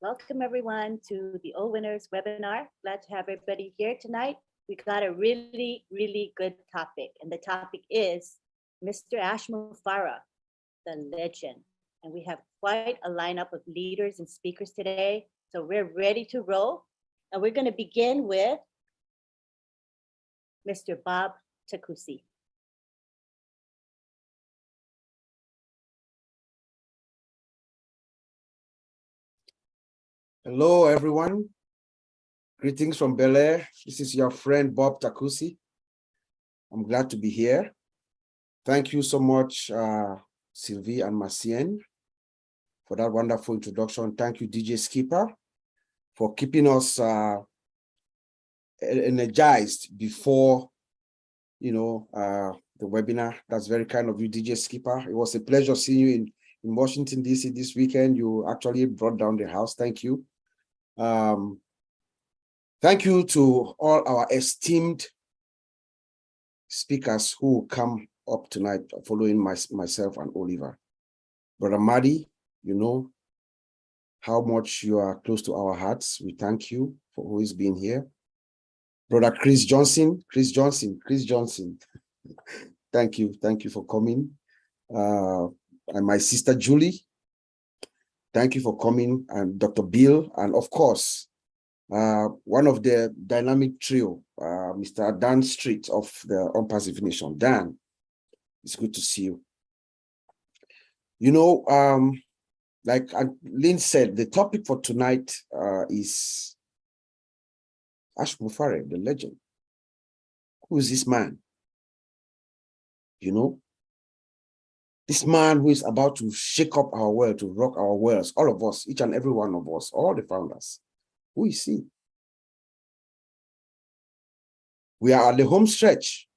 Welcome everyone to the O Winners webinar. Glad to have everybody here tonight. We got a really good topic, and the topic is Mr. Ash Mufareh, the legend. And we have quite a lineup of leaders and speakers today. So we're ready to roll. And we're going to begin with Mr. Bob Takusi. Hello, everyone. Greetings from Bel Air. This is your friend, Bob Takusi. I'm glad to be here. Thank you so much, Sylvie and Macien, for that wonderful introduction. Thank you, DJ Skipper, for keeping us energized before, the webinar. That's very kind of you, DJ Skipper. It was a pleasure seeing you in Washington, D.C. this weekend. You actually brought down the house. Thank you. Thank you to all our esteemed speakers who come up tonight following myself and Oliver. Brother Madi, you know how much you are close to our hearts. We thank you for always being here. Brother Chris Johnson. Thank you for coming. And my sister Julie, thank you for coming, and Dr. Bill, and of course, one of the dynamic trio, Mr. Dan Street of the Unpassive Nation. Dan, it's good to see you. Like Lynn said, the topic for tonight is Ash Mufareh, the legend. Who is this man? This man who is about to shake up our world, to rock our worlds, all of us, each and every one of us, all the founders. Who is he? We are at the home stretch.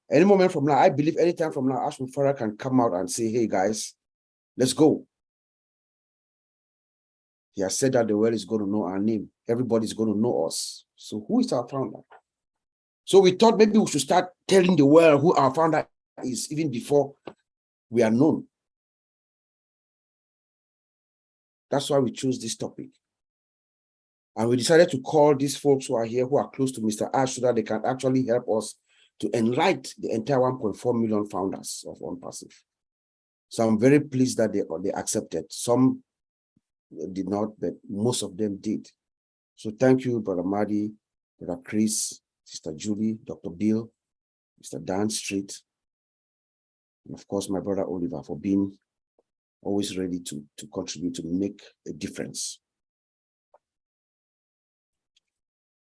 Any moment from now, I believe anytime from now, Ash Mufareh can come out and say, hey guys, let's go. He has said that the world is going to know our name. Everybody's going to know us. So who is our founder? So we thought maybe we should start telling the world who our founder is even before we are known. That's why we chose this topic. And we decided to call these folks who are here, who are close to Mr. Ash, so that they can actually help us to enlighten the entire 1.4 million founders of Unpassive. So I'm very pleased that they accepted. Some did not, but most of them did. So thank you, Brother Madi, Brother Chris, Sister Julie, Dr. Bill, Mr. Dan Street, and of course, my brother Oliver, for being always ready to contribute, to make a difference.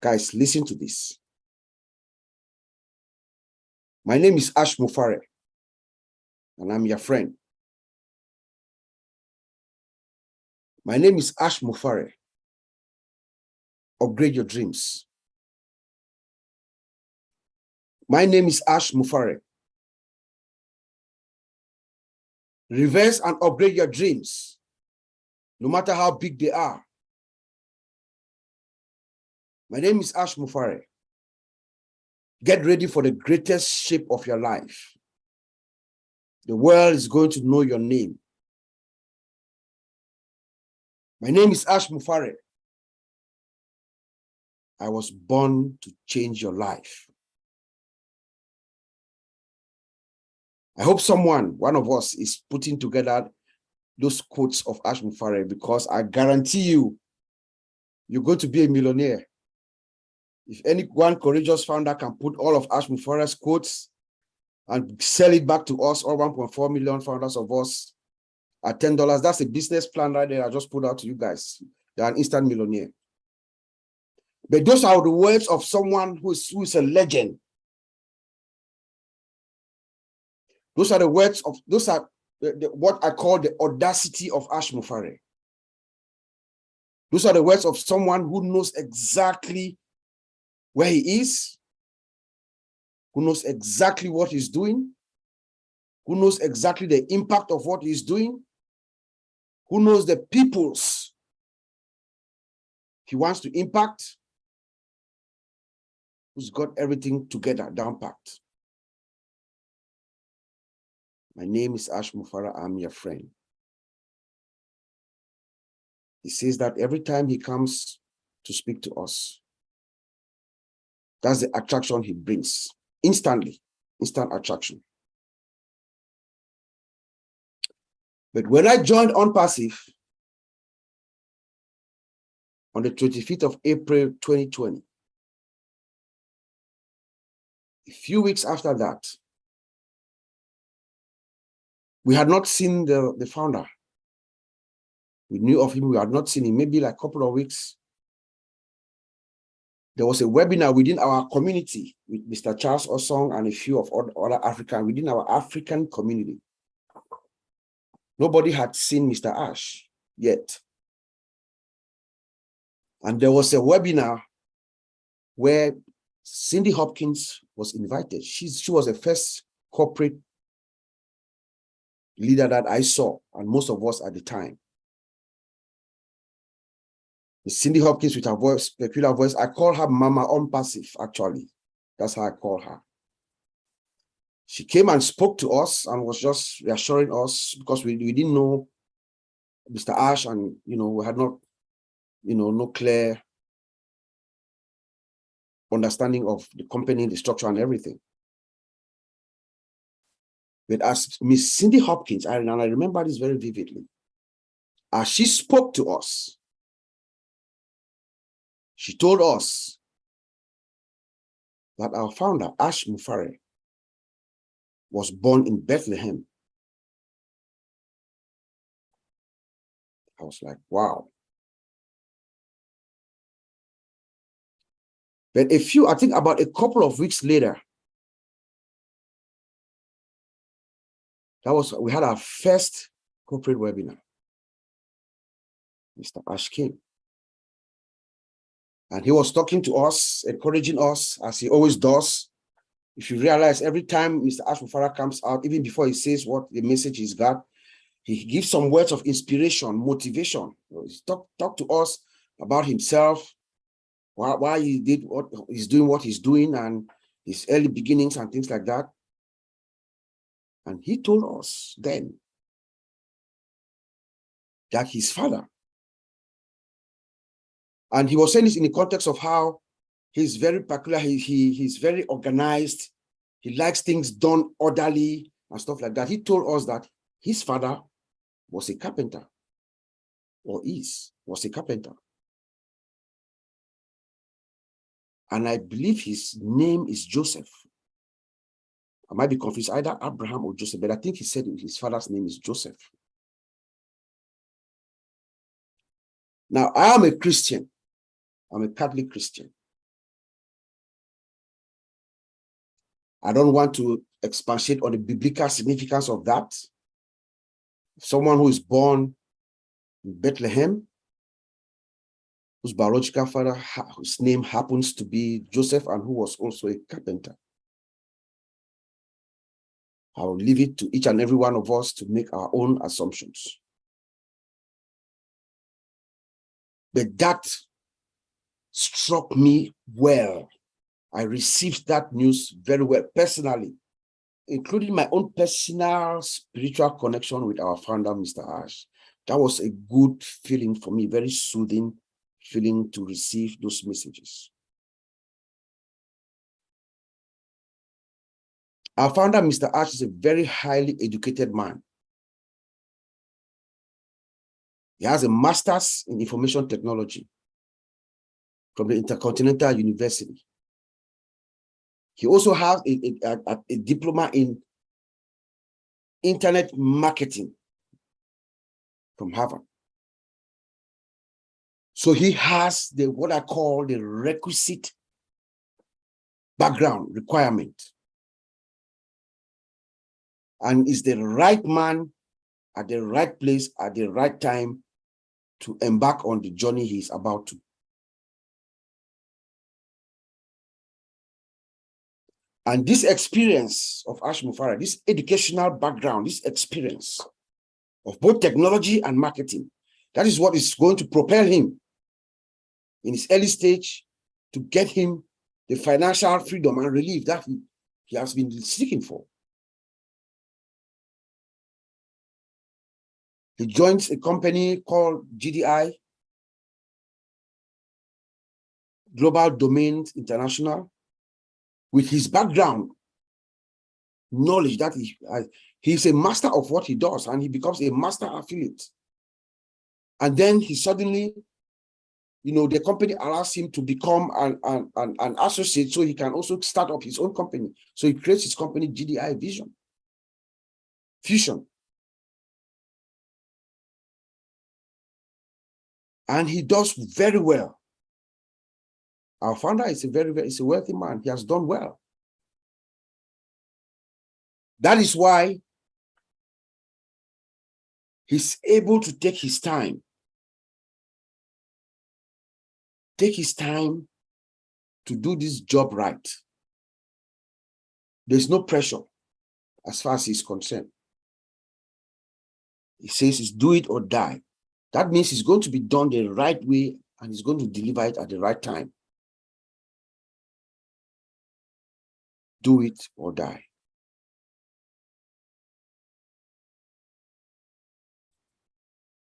Guys, listen to this. My name is Ash Mufareh, and I'm your friend. My name is Ash Mufareh. Upgrade your dreams. My name is Ash Mufareh. Reverse and upgrade your dreams, no matter how big they are. My name is Ash Mufareh. Get ready for the greatest shape of your life. The world is going to know your name. My name is Ash Mufareh. I was born to change your life. I hope one of us, is putting together those quotes of Ash Mufareh, because I guarantee you, you're going to be a millionaire. If any one courageous founder can put all of Ash Mufareh's quotes and sell it back to us, all 1.4 million founders of us, at $10, that's a business plan right there I just put out to you guys. They're an instant millionaire. But those are the words of someone who is a legend. Those are the words of, those are what I call the audacity of Ash Mufareh. Those are the words of someone who knows exactly where he is, who knows exactly what he's doing, who knows exactly the impact of what he's doing, who knows the peoples he wants to impact, who's got everything together, down packed. My name is Ash Mufareh. I'm your friend. He says that every time he comes to speak to us, that's the attraction he brings. Instantly, instant attraction. But when I joined OnPassive on the 25th of April, 2020, a few weeks after that, we had not seen the founder. We knew of him, we had not seen him, maybe like a couple of weeks. There was a webinar within our community with Mr. Charles Osong and a few of other African, within our African community. Nobody had seen Mr. Ash yet. And there was a webinar where Cindy Hopkins was invited. She was the first corporate leader that I saw, and most of us at the time. Cindy Hopkins with her voice, peculiar voice. I call her Mama OnPassive, actually. That's how I call her. She came and spoke to us and was just reassuring us because we didn't know Mr. Ash, and we had not, no clear understanding of the company, the structure, and everything. But as Miss Cindy Hopkins, and I remember this very vividly, as she spoke to us, she told us that our founder, Ash Mufareh, was born in Bethlehem. I was like, wow. But I think about a couple of weeks later, we had our first corporate webinar. Mr. Ash came. And he was talking to us, encouraging us, as he always does. If you realize, every time Mr. Ash Mufareh comes out, even before he says what the message he's got, he gives some words of inspiration, motivation. He talk to us about himself, why he did what he's doing, and his early beginnings and things like that. And he told us then that his father, and he was saying this in the context of how he's very peculiar, he's very organized, he likes things done orderly and stuff like that. He told us that his father was a carpenter, was a carpenter. And I believe his name is Joseph. I might be confused, either Abraham or Joseph, but I think he said his father's name is Joseph. Now, I am a Christian. I'm a Catholic Christian. I don't want to expatiate on the biblical significance of that. Someone who is born in Bethlehem, whose biological father, whose name happens to be Joseph, and who was also a carpenter. I will leave it to each and every one of us to make our own assumptions. But that struck me well. I received that news very well personally, including my own personal spiritual connection with our founder, Mr. Ash. That was a good feeling for me, very soothing feeling to receive those messages. Our founder, Mr. Ash, is a very highly educated man. He has a master's in information technology from the Intercontinental University. He also has a diploma in internet marketing from Harvard. So he has what I call the requisite background requirement, and is the right man at the right place at the right time to embark on the journey he's about to. And this experience of Ash Mufareh, this educational background, this experience of both technology and marketing, that is what is going to propel him in his early stage to get him the financial freedom and relief that he has been seeking for. He joins a company called GDI, Global Domains International, with his background, knowledge that he's a master of what he does, and he becomes a master affiliate. And then he suddenly, the company allows him to become an associate, so he can also start up his own company. So he creates his company, GDI Fusion. And he does very well. Our founder is a wealthy man. He has done well. That is why he's able to take his time. Take his time to do this job right. There's no pressure as far as he's concerned. He says it's do it or die. That means it's going to be done the right way, and he's going to deliver it at the right time. Do it or die.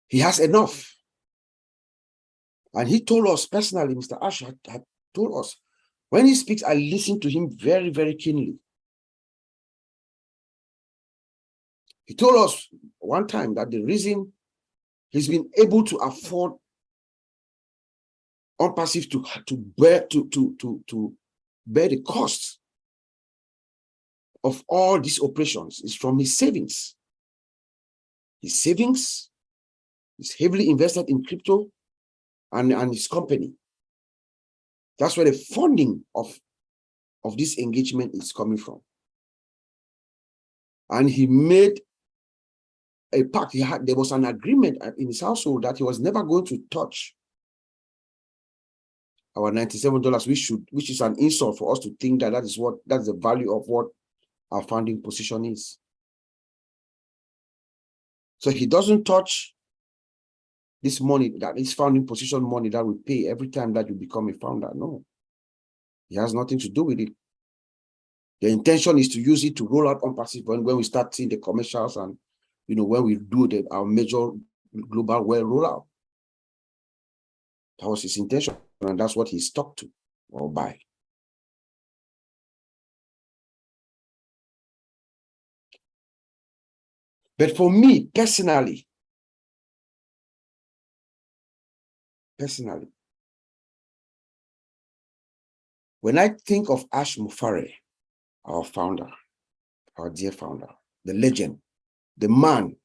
He has enough. And he told us personally, Mr. Ash had told us, when he speaks, I listen to him very, very keenly. He told us one time that the reason he's been able to afford Unpassive to bear the cost of all these operations is from his savings. His savings is heavily invested in crypto and his company. That's where the funding of this engagement is coming from. And he made a pact. There was an agreement in his household that he was never going to touch our $97, which is an insult for us to think that that's the value of what our founding position is. So he doesn't touch this money, that is founding position money that we pay every time that you become a founder. No, he has nothing to do with it. The intention is to use it to roll out Unpassive when we start seeing the commercials and when we do our major global well rollout. That was his intention, and that's what he stuck to or by. But for me personally, when I think of Ash Mufareh, our founder, our dear founder, the legend, the man,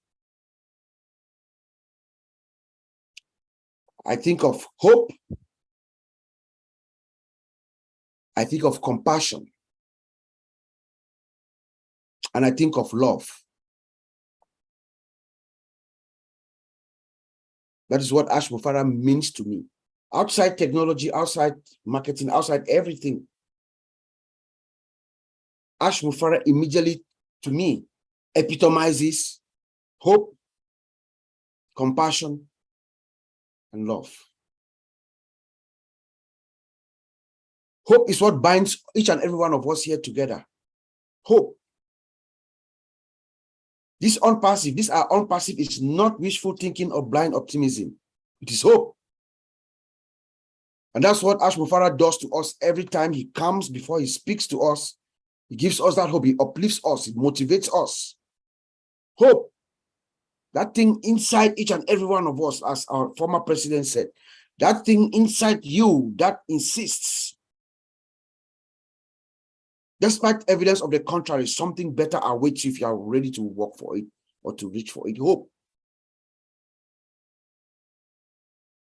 I think of hope, I think of compassion, and I think of love. That is what Ash Mufareh means to me. Outside technology, outside marketing, outside everything, Ash Mufareh immediately, to me, epitomizes hope, compassion, and love. Hope is what binds each and every one of us here together. Hope. These are unpassive. It's not wishful thinking or blind optimism. It is hope. And that's what Ash Mufareh does to us every time he comes, before he speaks to us. He gives us that hope. He uplifts us. It motivates us. Hope. That thing inside each and every one of us, as our former president said, that thing inside you that insists, despite evidence of the contrary, something better awaits you if you are ready to work for it or to reach for it. Hope.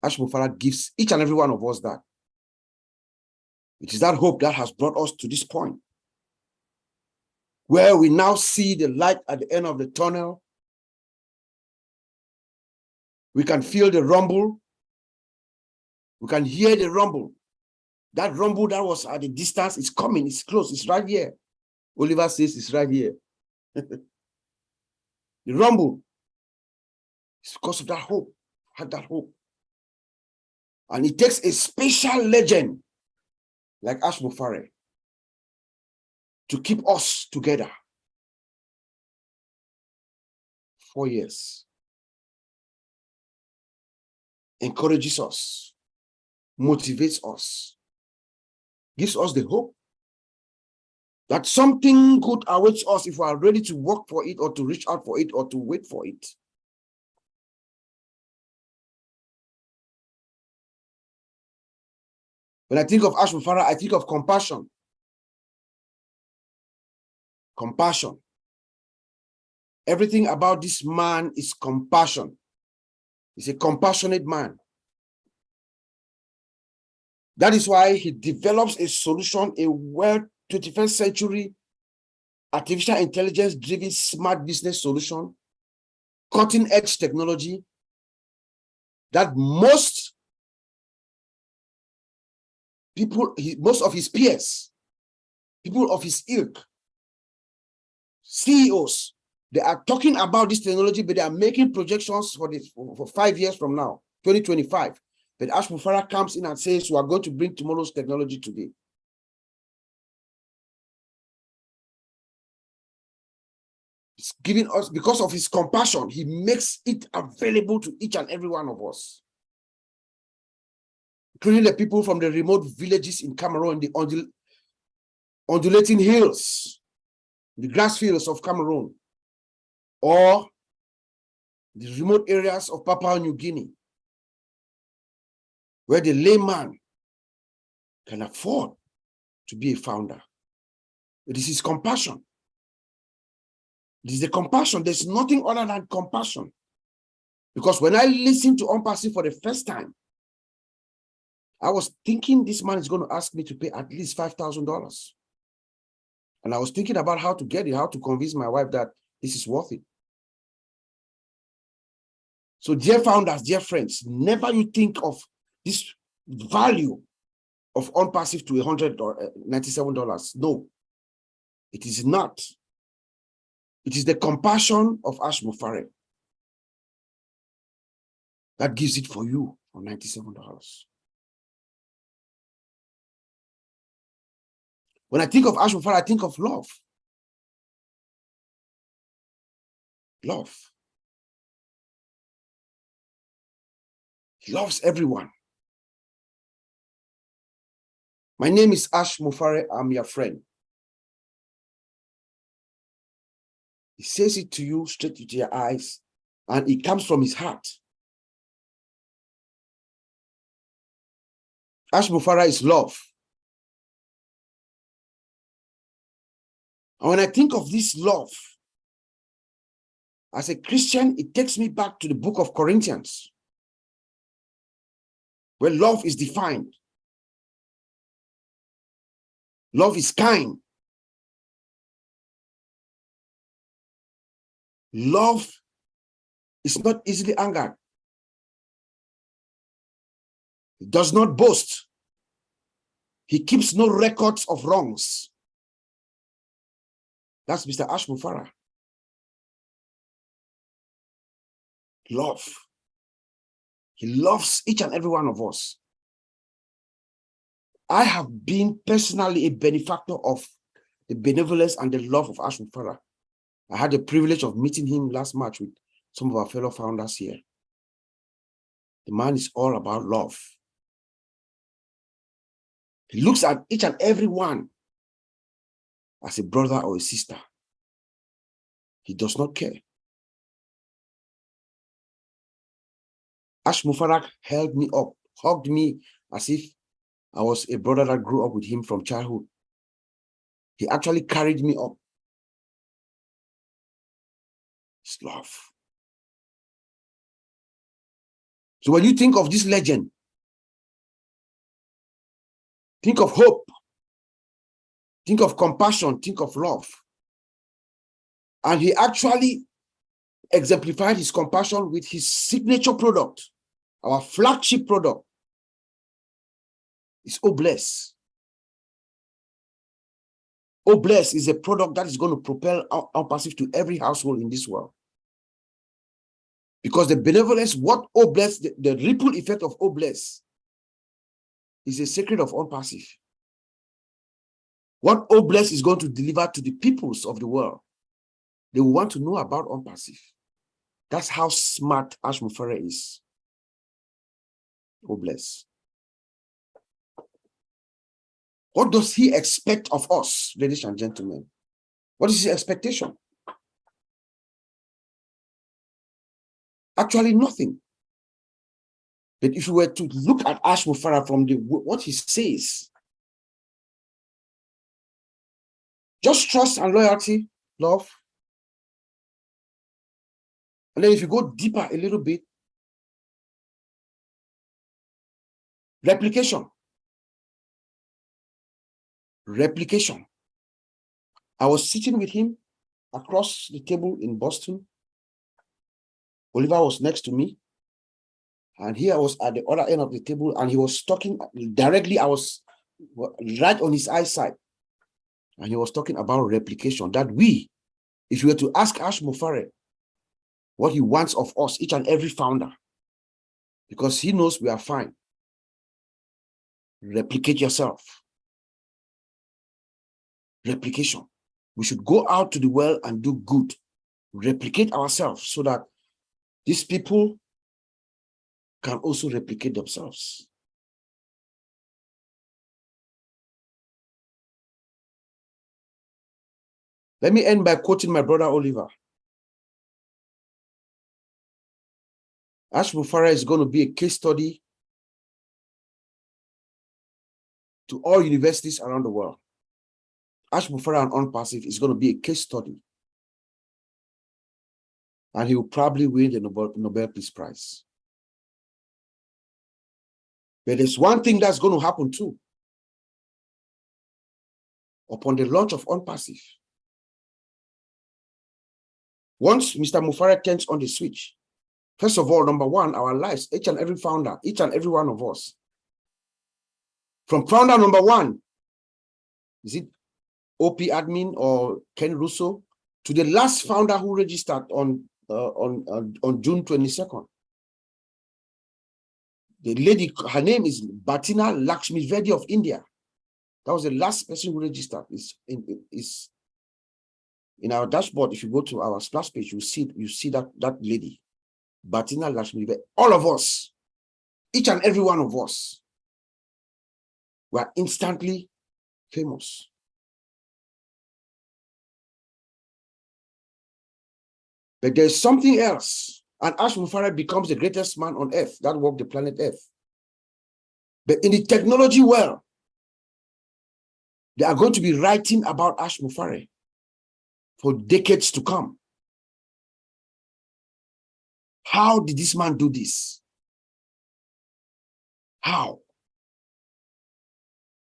Ash Mufareh gives each and every one of us that. It is that hope that has brought us to this point, where we now see the light at the end of the tunnel. We can feel the rumble. We can hear the rumble. That rumble that was at the distance is coming. It's close. It's right here. Oliver says it's right here. The rumble is because of that hope. Had that hope. And it takes a special legend like Ash Mufareh to keep us together. 4 years. Encourages us, motivates us, gives us the hope that something good awaits us if we are ready to work for it or to reach out for it or to wait for it. When I think of Ash Mufareh, I think of compassion. Compassion. Everything about this man is compassion. He's a compassionate man. That is why he develops a solution, a 21st century artificial intelligence driven smart business solution, cutting edge technology that most people, most of his peers, people of his ilk, CEOs, they are talking about this technology, but they are making projections for 5 years from now, 2025. But Ash Mufareh comes in and says, we are going to bring tomorrow's technology today. It's giving us, because of his compassion, he makes it available to each and every one of us, including the people from the remote villages in Cameroon, the undulating hills, the grass fields of Cameroon, or the remote areas of Papua New Guinea, where the layman can afford to be a founder. It is his compassion. It is the compassion. There's nothing other than compassion. Because when I listened to Unpassive for the first time, I was thinking this man is going to ask me to pay at least $5,000. And I was thinking about how to get it, how to convince my wife that this is worth it. So dear founders, dear friends, never you think of this value of Unpassive to $197. No, it is not. It is the compassion of Ash Mufareh that gives it for you for $97. When I think of Ash Mufareh, I think of love. Love. He loves everyone. My name is Ash Mufareh. I'm your friend. He says it to you straight into your eyes, and it comes from his heart. Ash Mufareh is love. And when I think of this love, as a Christian, it takes me back to the book of Corinthians, where love is defined. Love is kind. Love is not easily angered. It does not boast. He keeps no records of wrongs. That's Mr. Ash Mufareh. Love. He loves each and every one of us. I have been personally a benefactor of the benevolence and the love of Ash Mufareh. I had the privilege of meeting him last March with some of our fellow founders here. The man is all about love. He looks at each and every one as a brother or a sister. He does not care. Ash Mufareh held me up, hugged me as if I was a brother that grew up with him from childhood. He actually carried me up. It's love. So when you think of this legend, think of hope, think of compassion, think of love. And he actually exemplified his compassion with his signature product, our flagship product. It's Oh Bless. Oh Bless is a product that is going to propel Unpassive to every household in this world. Because the benevolence, what Oh Bless, the ripple effect of Oh Bless is a secret of Unpassive. What Oh Bless is going to deliver to the peoples of the world, they will want to know about Unpassive. That's how smart Ash Mufareh is. Oh Bless. What does he expect of us, ladies and gentlemen? What is his expectation? Actually, nothing. But if you were to look at Ash Mufareh from what he says, just trust and loyalty, love. And then if you go deeper a little bit, replication. Replication. I was sitting with him across the table in Boston. Oliver was next to me. And here I was at the other end of the table, and he was talking directly. I was right on his eyesight. And he was talking about replication, that if you were to ask Ash Mufareh what he wants of us, each and every founder, because he knows we are fine, replicate yourself. Replication. We should go out to the world and do good. Replicate ourselves so that these people can also replicate themselves. Let me end by quoting my brother Oliver. Ash Mufareh is going to be a case study to all universities around the world. Ash Mufareh and Unpassive is going to be a case study. And he will probably win the Nobel Peace Prize. But there's one thing that's going to happen too. Upon the launch of Unpassive, once Mr. Mufareh turns on the switch, first of all, number one, our lives, each and every founder, each and every one of us, from founder number one, is it OP admin or Ken Russo, to the last founder who registered on June 22nd. The lady, her name is Bhatina Lakshmivedi of India. That was the last person who registered. Is in our dashboard. If you go to our splash page, you see that lady, Bhatina Lakshmivedi. All of us, each and every one of us, were instantly famous. But there's something else, and Ash Mufareh becomes the greatest man on earth that walked the planet Earth. But in the technology world, they are going to be writing about Ash Mufareh for decades to come. How did this man do this? How?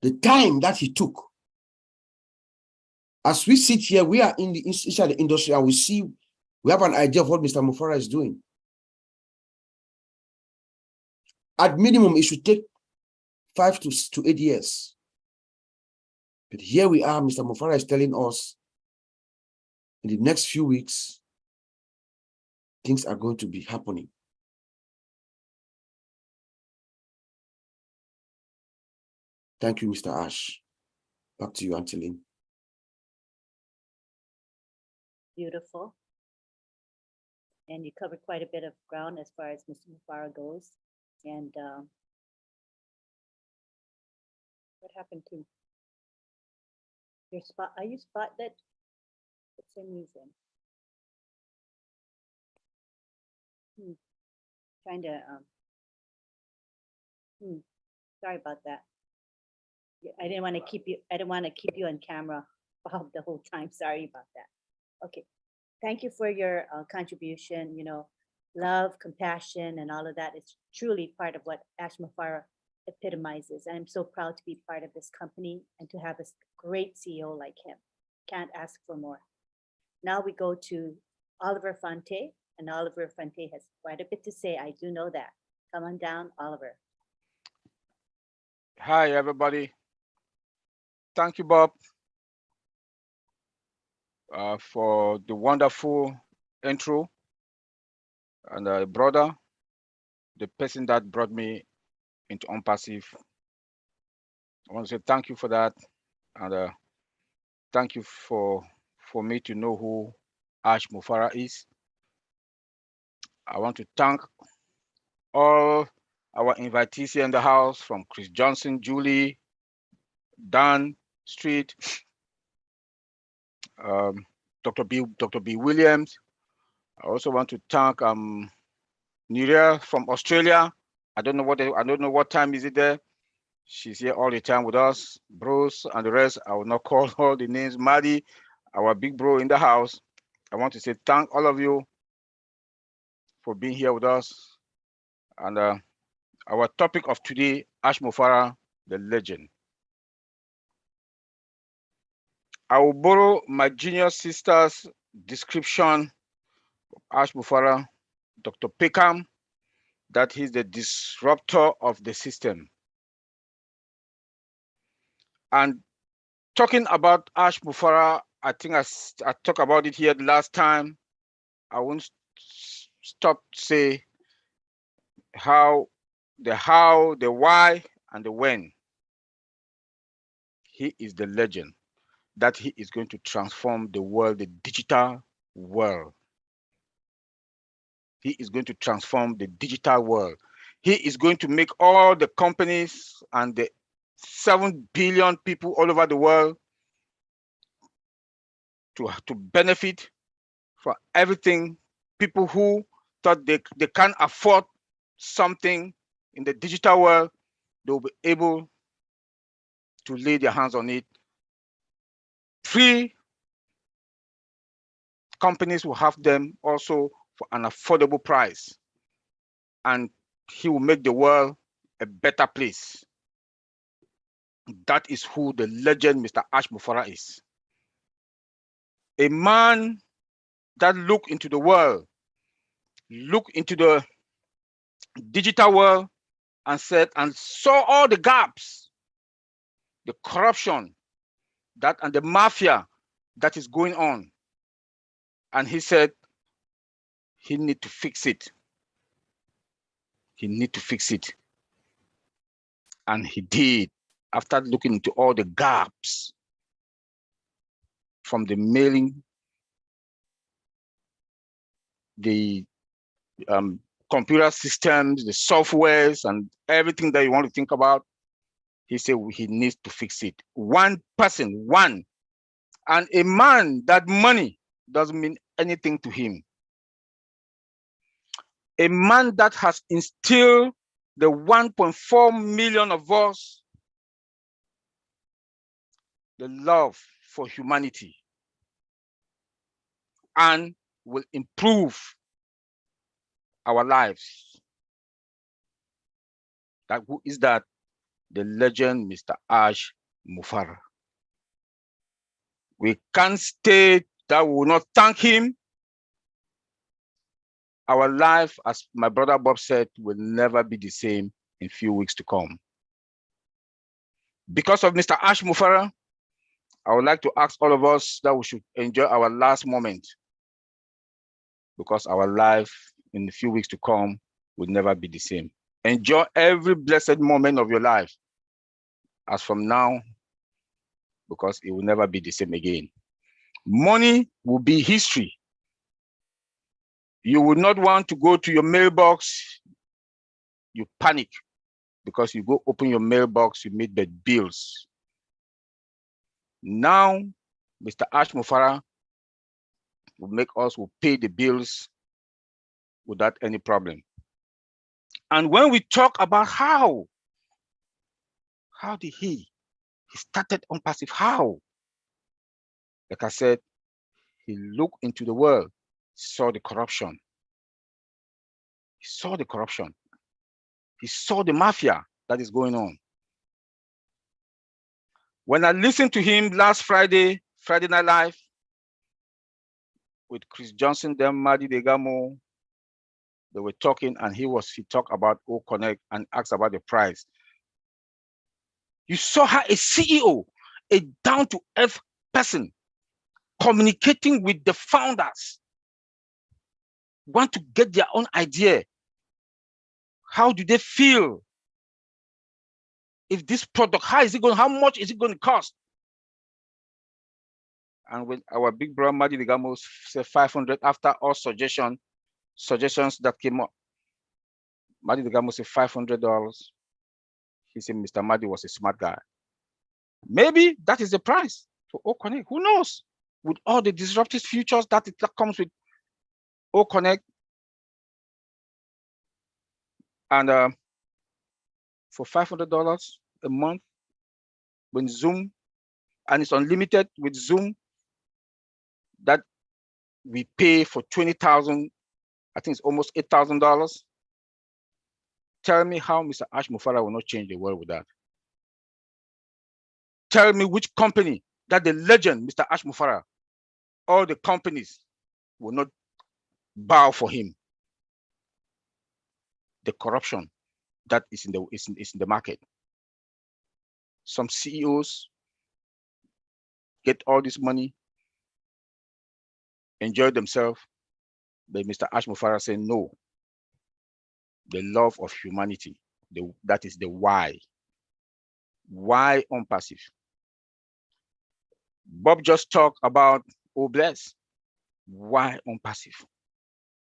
The time that he took. As we sit here, we are inside the industry, and we have an idea of what Mr. Mufareh is doing. At minimum, it should take 5 to 8 years. But here we are, Mr. Mufareh is telling us in the next few weeks, things are going to be happening. Thank you, Mr. Ash. Back to you, Angeline. Beautiful. And you covered quite a bit of ground as far as Mr. Mufareh goes. And what happened to your spot? Are you spotted? For some reason. Trying to sorry about that. I didn't want to keep you on camera Bob the whole time. Sorry about that. Okay. Thank you for your contribution. You know, love, compassion, and all of that is truly part of what Ash Mufareh epitomizes. And I'm so proud to be part of this company and to have a great CEO like him. Can't ask for more. Now we go to Oliver Fonte, and Oliver Fonte has quite a bit to say. I do know that. Come on down, Oliver. Hi, everybody. Thank you, Bob, for the wonderful intro. And brother, the person that brought me into Unpassive, I want to say thank you for that. And thank you for me to know who Ash Mufareh is. I want to thank all our invitees here in the house, from Chris Johnson, Julie, Dan Street, Dr. B. Williams. I also want to thank Niria from Australia. I don't know what time is it there. She's here all the time with us. Bruce and the rest. I will not call all the names. Maddie, our big bro in the house. I want to say thank all of you for being here with us. And our topic of today, Ash Mufareh, the legend. I will borrow my junior sister's description of Ash Mufareh, Dr. Peckham, that he's the disruptor of the system. And talking about Ash Mufareh, I think I talked about it here the last time. I won't stop to say how, the why, and the when. He is the legend that he is going to transform the world, the digital world. He is going to transform the digital world. He is going to make all the companies and the 7 billion people all over the world to benefit from everything. People who thought they can't afford something in the digital world, they'll be able to lay their hands on it. Free companies will have them also for an affordable price. And he will make the world a better place. That is who the legend Mr. Ash Mufareh is. A man that looked into the world, looked into the digital world and saw all the gaps, the corruption, and the mafia that is going on. And he said he need to fix it. He need to fix it. And he did, after looking into all the gaps from the mailing, the computer systems, the softwares, and everything that you want to think about. He said he needs to fix it. One person, and a man that money doesn't mean anything to him. A man that has instilled the 1.4 million of us the love for humanity and will improve our lives. Who is that? The legend, Mr. Ash Mufareh. We can't state that we will not thank him. Our life, as my brother Bob said, will never be the same in few weeks to come. Because of Mr. Ash Mufareh, I would like to ask all of us that we should enjoy our last moment, because our life in a few weeks to come will never be the same. Enjoy every blessed moment of your life as from now, because it will never be the same again. Money will be history. You would not want to go to your mailbox. You panic because you go open your mailbox, you meet the bills. Now, Mr. Ash Mufareh will pay the bills without any problem. And when we talk about how did he started on passive, how? Like I said, he looked into the world, saw the corruption. He saw the corruption. He saw the mafia that is going on. When I listened to him last Friday Night Live, with Chris Johnson, then Madi Degamo, they were talking, and he talked about O Connect and asked about the price. You saw how a CEO, a down-to-earth person, communicating with the founders, want to get their own idea. How do they feel? If this product, how much is it going to cost? And when our big brother Madi Degamo said 500 after all suggestions that came up, Madi Degamo said $500. He said Mr. Madi was a smart guy. Maybe that is the price for O-Connect. Who knows? With all the disruptive futures that comes with O-Connect, and for $500 a month with Zoom, and it's unlimited with Zoom, that we pay for 20,000, I think it's almost $8,000. Tell me how Mr. Mufareh will not change the world with that. Tell me which company that the legend, Mr. Mufareh, all the companies will not bow for him. The corruption that is in the market. Some CEOs get all this money, enjoy themselves, but Mr. Mufareh said no. The love of humanity, that is the why. Why unpassive? Bob just talked about oh bless. Why unpassive?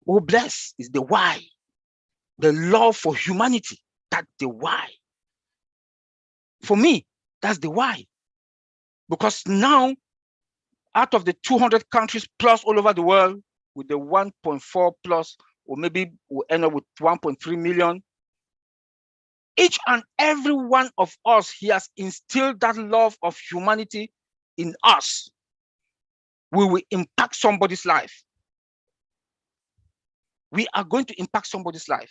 Oh bless is the why. The love for humanity, that's the why. For me, that's the why. Because now, out of the 200 countries plus all over the world, with the 1.4 plus, or maybe we'll end up with 1.3 million, each and every one of us, he has instilled that love of humanity in us. We will impact somebody's life. We are going to impact somebody's life.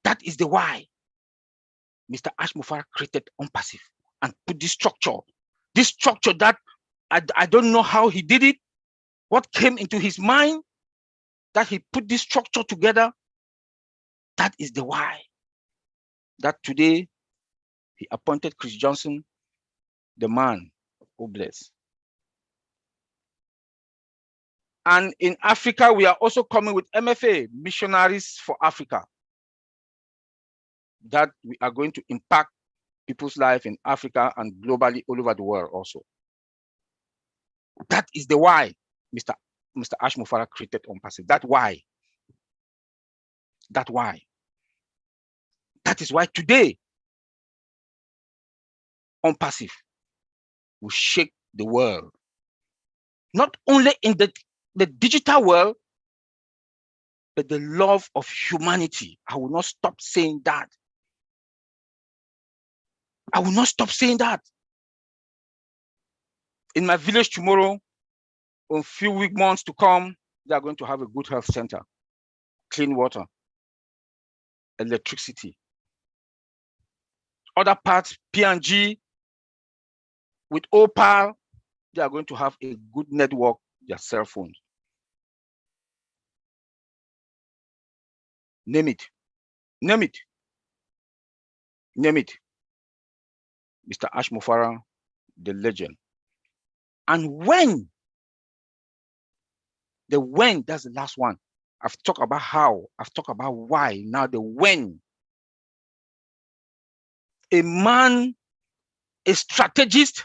That is the why Mr. Mufareh created Unpassive and put this structure that I don't know how he did it, what came into his mind, that he put this structure together. That is the why. That today he appointed Chris Johnson, the man who bless. And in Africa, we are also coming with MFA, Missionaries for Africa, that we are going to impact people's life in Africa and globally all over the world also. That is the why Mr. Mufareh created Unpassive. That why. That why. That is why today Unpassive will shake the world. Not only in the digital world, but the love of humanity. I will not stop saying that. I will not stop saying that. In my village tomorrow, in a few months to come, they are going to have a good health center, clean water, electricity. Other parts, P&G, with Opal, they are going to have a good network, their cell phones. Name it. Name it. Name it. Mr. Mufareh, the legend. And when, that's the last one. I've talked about how, I've talked about why, now the when. A man, a strategist,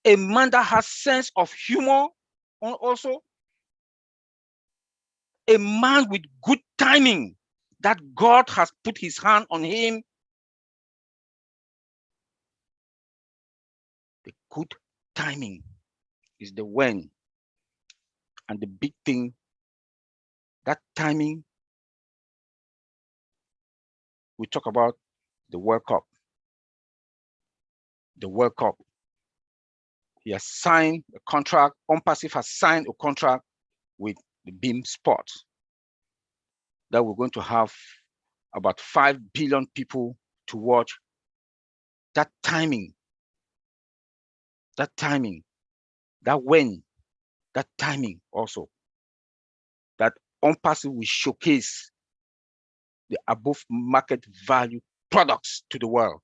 a man that has sense of humor also, a man with good timing, that God has put his hand on him. The good timing is the when. And the big thing, that timing, we talk about the World Cup. The World Cup. He has signed a contract, Unpassive has signed a contract with the Beam Sports that we're going to have about 5 billion people to watch. That timing, that when, that timing also, that Unpassive will showcase the above market value products to the world,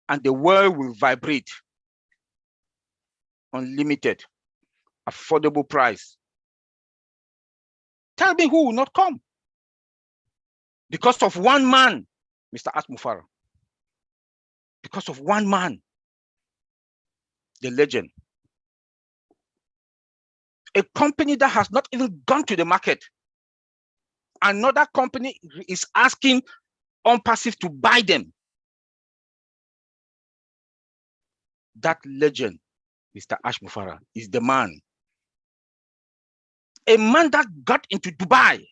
and the world will vibrate. Unlimited, affordable price. Tell me who will not come? Because of one man, Mr. Mufareh. Because of one man, the legend. A company that has not even gone to the market. Another company is asking Unpassive to buy them. That legend, Mr. Mufareh, is the man. A man that got into Dubai.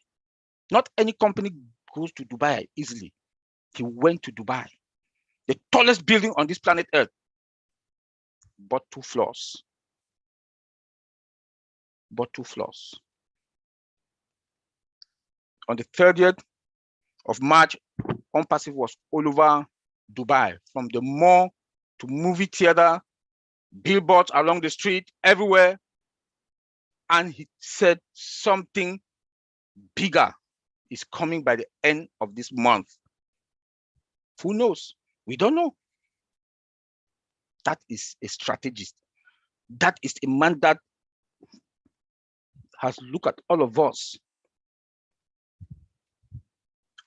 Not any company goes to Dubai easily. He went to Dubai, the tallest building on this planet Earth, bought 2 floors. Bought 2 floors. On the 30th of March, Unpassive was all over Dubai, from the mall to movie theater, billboards along the street, everywhere. And he said something bigger is coming by the end of this month. Who knows? We don't know. That is a strategist. That is a man that has looked at all of us.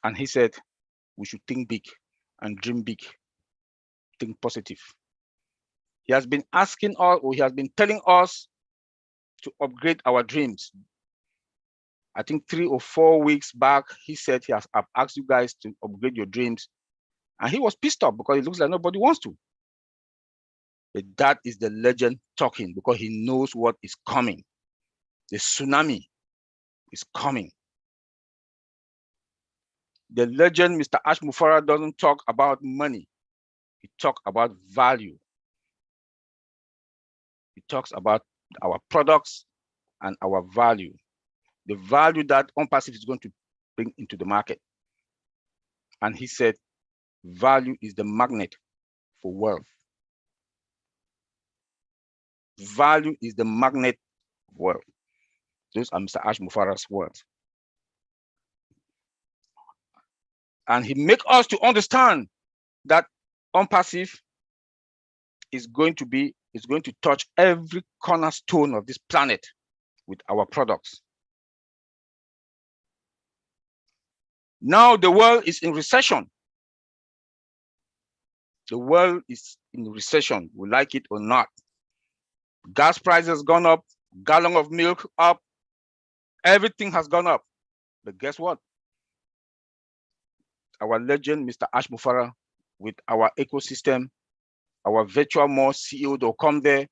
And he said, we should think big and dream big, think positive. He has been asking us, or he has been telling us to upgrade our dreams. I think 3 or 4 weeks back, he said I've asked you guys to upgrade your dreams. And he was pissed off because it looks like nobody wants to. But that is the legend talking, because he knows what is coming. The tsunami is coming. The legend, Mr. Mufareh, doesn't talk about money. He talks about value. He talks about our products and our value. The value that Unpassive is going to bring into the market. And he said, value is the magnet for wealth. Value is the magnet of wealth. Those are Mr. Mufareh's words. And he makes us to understand that Unpassive is going to touch every cornerstone of this planet with our products. Now the world is in recession. The world is in recession, we like it or not. Gas prices gone up, gallon of milk up, everything has gone up. But guess what? Our legend, Mr. Mufareh, with our ecosystem, our virtual mall CEO, they'll come there,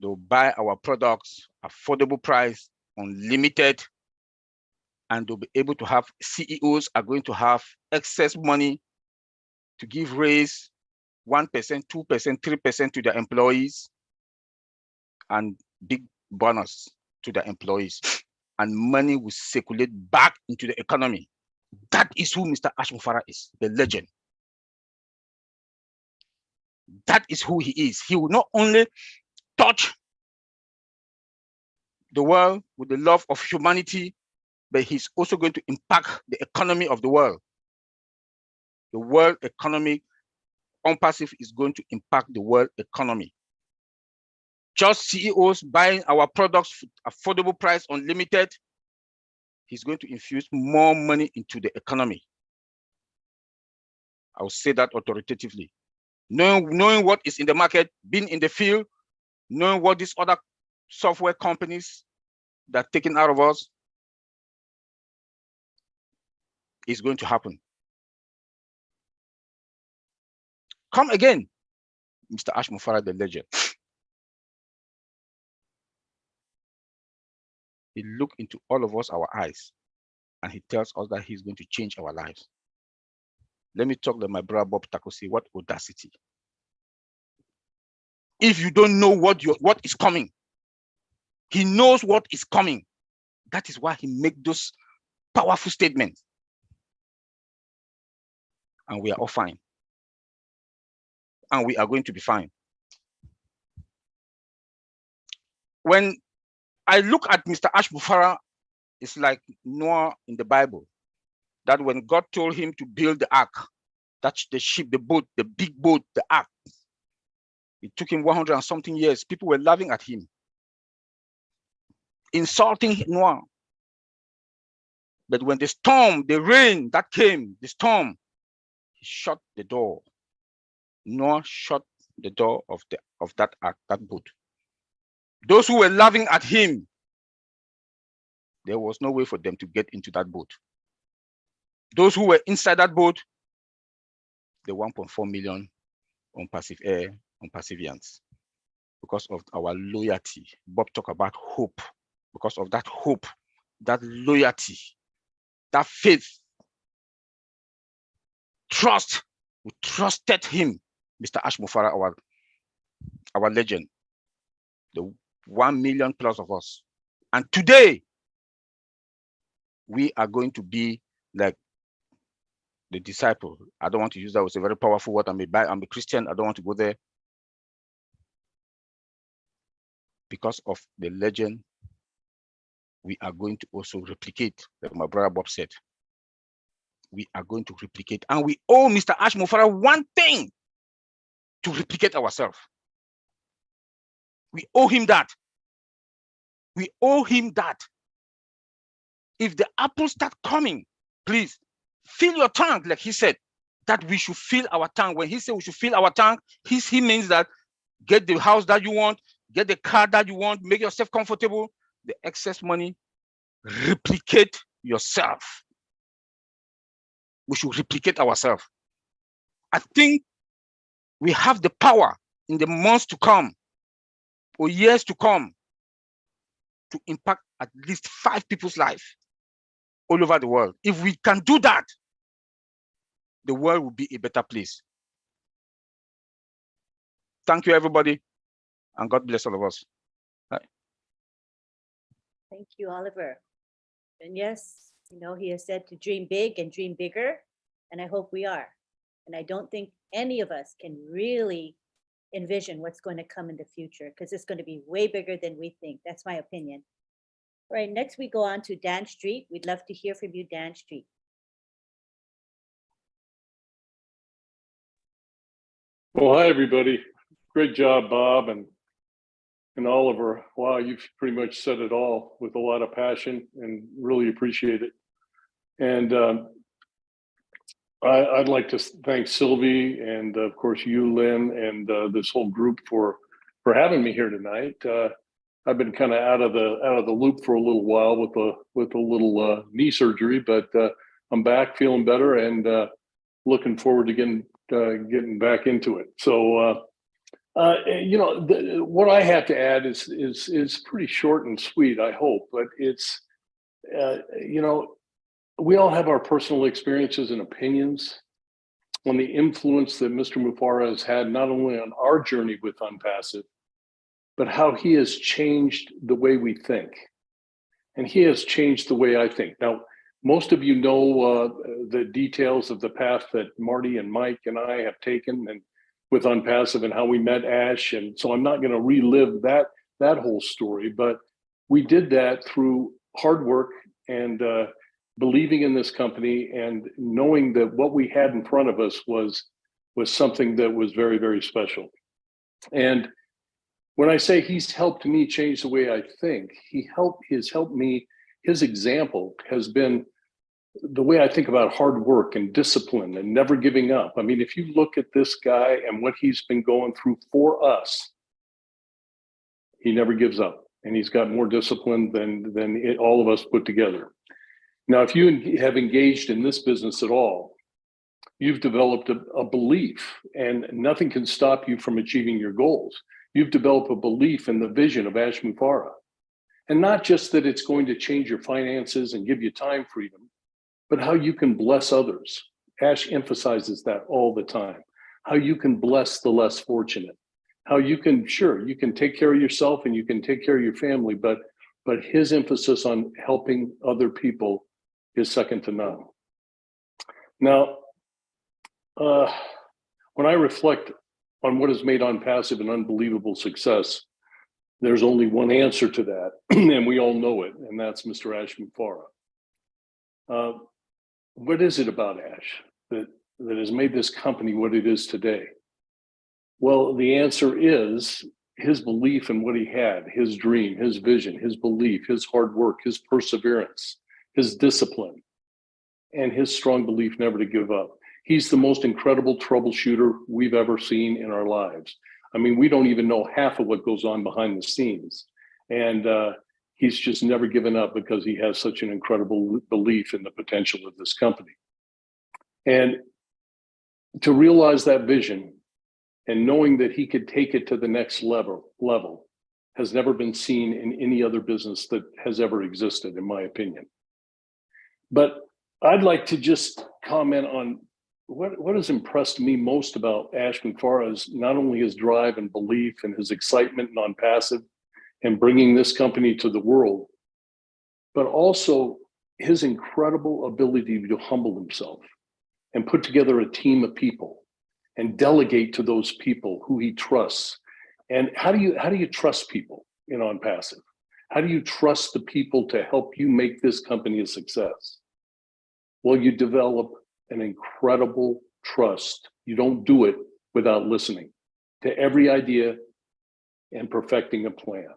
they'll buy our products, affordable price, unlimited, and they'll be able to have, CEOs are going to have excess money to give raise 1%, 2%, 3% to their employees, and big bonus to their employees. And money will circulate back into the economy. That is who Mr. Mufareh is, the legend. That is who he is. He will not only touch the world with the love of humanity, but he's also going to impact the economy of the world. The world economy, Unpassive is going to impact the world economy. Just CEOs buying our products, affordable price, unlimited, he's going to infuse more money into the economy. I will say that authoritatively. Knowing what is in the market, being in the field, knowing what these other software companies that are taken out of us is going to happen. Come again, Mr. Mufareh, the legend. He looks into all of us, our eyes, and he tells us that he's going to change our lives. Let me talk to my brother Bob Takosi. What audacity. If you don't know what is coming, he knows what is coming. That is why he makes those powerful statements. And we are all fine. And we are going to be fine. When I look at Mr. Mufareh, it's like Noah in the Bible, that when God told him to build the ark, that's the ship, the boat, the big boat, the ark. It took him 100 and something years. People were laughing at him, insulting Noah. But when the storm, the rain that came, the storm, he shut the door. Noah shut the door of that ark, that boat. Those who were laughing at him, there was no way for them to get into that boat. Those who were inside that boat, the 1.4 million Unpassive Air on perseverance, because of our loyalty. Bob talked about hope. Because of that hope, that loyalty, that faith, trust, we trusted him, Mr. Ash Mufareh, our legend, the 1 million plus of us. And today, we are going to be like the disciple. I don't want to use that. It's a very powerful word. I'm a Christian. I don't want to go there. Because of the legend, we are going to also replicate, like my brother Bob said. We are going to replicate, and we owe Mr. Ash Mufareh one thing: to replicate ourselves. We owe him that. We owe him that. If the apples start coming, please fill your tank, like he said, that we should fill our tank. When he said we should fill our tank, he means that get the house that you want, get the car that you want, make yourself comfortable. The excess money, replicate yourself. We should replicate ourselves. I think we have the power in the months to come or years to come to impact at least 5 people's life all over the world. If we can do that, the world will be a better place. Thank you, everybody, and God bless all of us. Bye. Thank you, Oliver. And yes, you know, he has said to dream big and dream bigger, and I hope we are. And I don't think any of us can really envision what's going to come in the future, because it's going to be way bigger than we think. That's my opinion. All right, next we go on to Dan Street. We'd love to hear from you, Dan Street. Well, hi, everybody. Great job, Bob and Oliver. Wow, you've pretty much said it all with a lot of passion, and really appreciate it. And I'd like to thank Sylvie and, of course, you, Lynn, and this whole group for having me here tonight. I've been kind of out of the loop for a little while with a little knee surgery, but I'm back, feeling better, and looking forward to getting back into it. So, you know, what I have to add is pretty short and sweet, I hope, but it's, you know, we all have our personal experiences and opinions on the influence that Mr. Mufareh has had, not only on our journey with Unpassive, but how he has changed the way we think. And he has changed the way I think. Now, most of you know the details of the path that Marty and Mike and I have taken and with Unpassive and how we met Ash. And so I'm not going to relive that whole story, but we did that through hard work and believing in this company and knowing that what we had in front of us was something that was very, very special. And when I say he's helped me change the way I think, he's helped me, his example has been the way I think about hard work and discipline and never giving up. I mean, if you look at this guy and what he's been going through for us, he never gives up, and he's got more discipline than all of us put together. Now, if you have engaged in this business at all, you've developed a belief, and nothing can stop you from achieving your goals. You've developed a belief in the vision of Ash Mufareh. And not just that it's going to change your finances and give you time freedom, but how you can bless others. Ash emphasizes that all the time. How you can bless the less fortunate. How you can, sure, you can take care of yourself and you can take care of your family, but his emphasis on helping other people is second to none. Now, when I reflect on what has made Unpassive an unbelievable success, there's only one answer to that, and we all know it, and that's Mr. Ash Mufareh. What is it about Ash that has made this company what it is today? Well, the answer is his belief in what he had, his dream, his vision, his belief, his hard work, his perseverance, his discipline, and his strong belief never to give up. He's the most incredible troubleshooter we've ever seen in our lives. I mean, we don't even know half of what goes on behind the scenes. And he's just never given up because he has such an incredible belief in the potential of this company. And to realize that vision and knowing that he could take it to the next level has never been seen in any other business that has ever existed, in my opinion. But I'd like to just comment on what has impressed me most about Ash Mufareh is not only his drive and belief and his excitement non-passive and bringing this company to the world, but also his incredible ability to humble himself and put together a team of people and delegate to those people who he trusts. And how do you trust people in non-passive? How do you trust the people to help you make this company a success? Well, you develop an incredible trust. You don't do it without listening to every idea and perfecting a plan.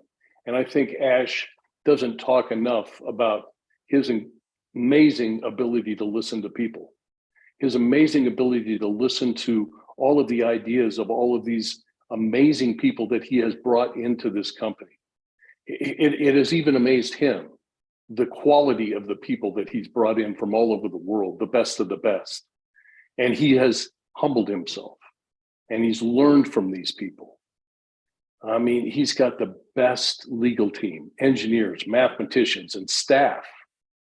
And I think Ash doesn't talk enough about his amazing ability to listen to people, his amazing ability to listen to all of the ideas of all of these amazing people that he has brought into this company. It has even amazed him, the quality of the people that he's brought in from all over the world, the best of the best. And he has humbled himself and he's learned from these people. I mean, he's got the best legal team, engineers, mathematicians, and staff,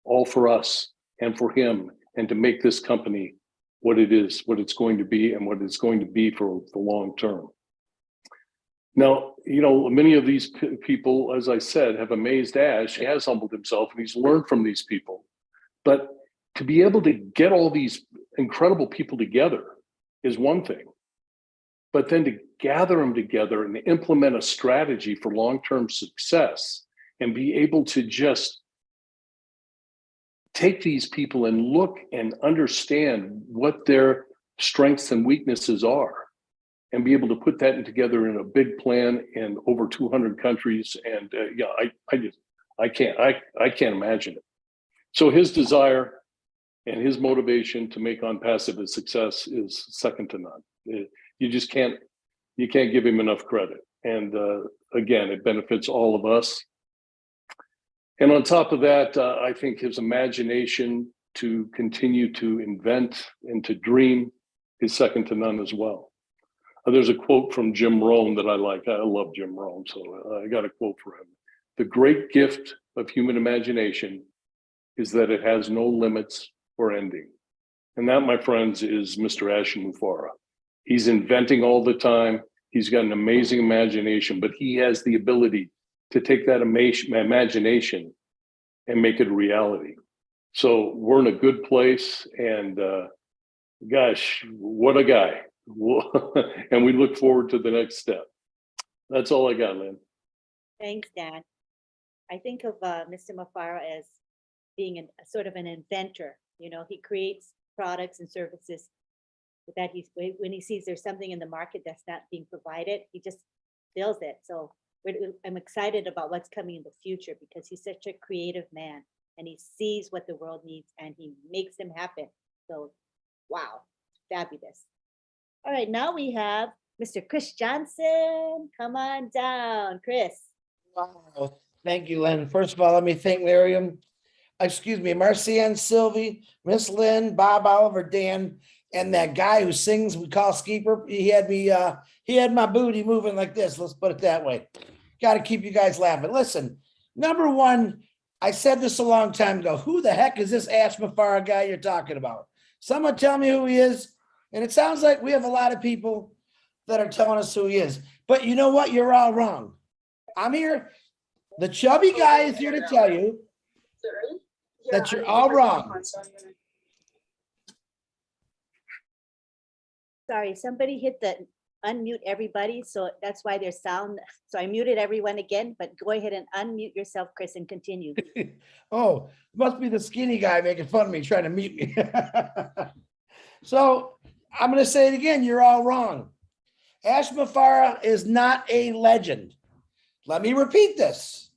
all for us and for him, and to make this company what it is, what it's going to be, and what it's going to be for the long term. Now, you know, many of these people, as I said, have amazed Ash. He has humbled himself and he's learned from these people. But to be able to get all these incredible people together is one thing. But then to gather them together and implement a strategy for long-term success and be able to just take these people and look and understand what their strengths and weaknesses are, and be able to put that together in a big plan in over 200 countries. And I can't imagine it. So his desire and his motivation to make OnPassive a success is second to none. You can't give him enough credit. And again, it benefits all of us. And on top of that, I think his imagination to continue to invent and to dream is second to none as well. There's a quote from Jim Rohn that I like. I love Jim Rohn, so I got a quote for him. The great gift of human imagination is that it has no limits or ending. And that, my friends, is Mr. Ash Mufareh. He's inventing all the time. He's got an amazing imagination, but he has the ability to take that imagination and make it a reality. So we're in a good place, and gosh, what a guy. And we look forward to the next step. That's all I got, Lynn. Thanks, Dan. I think of Mr. Mufareh as being a sort of an inventor. You know, he creates products and services that when he sees there's something in the market that's not being provided, he just builds it. So I'm excited about what's coming in the future because he's such a creative man and he sees what the world needs and he makes them happen. So, wow, fabulous. All right, now we have Mr. Chris Johnson. Come on down, Chris. Wow, thank you, Lynn. First of all, let me thank Marcianne, Sylvie, Miss Lynn, Bob, Oliver, Dan, and that guy who sings, we call Skeeper. He had my booty moving like this. Let's put it that way. Got to keep you guys laughing. Listen, number one, I said this a long time ago. Who the heck is this Ash Mufareh guy you're talking about? Someone tell me who he is. And it sounds like we have a lot of people that are telling us who he is. But you know what? You're all wrong. I'm here. The chubby guy is here to tell you that you're all wrong. Sorry, somebody hit the unmute everybody. So that's why there's sound. So I muted everyone again, but go ahead and unmute yourself, Chris, and continue. Oh, must be the skinny guy making fun of me, trying to mute me. So I'm going to say it again. You're all wrong. Ash Mufareh is not a legend. Let me repeat this.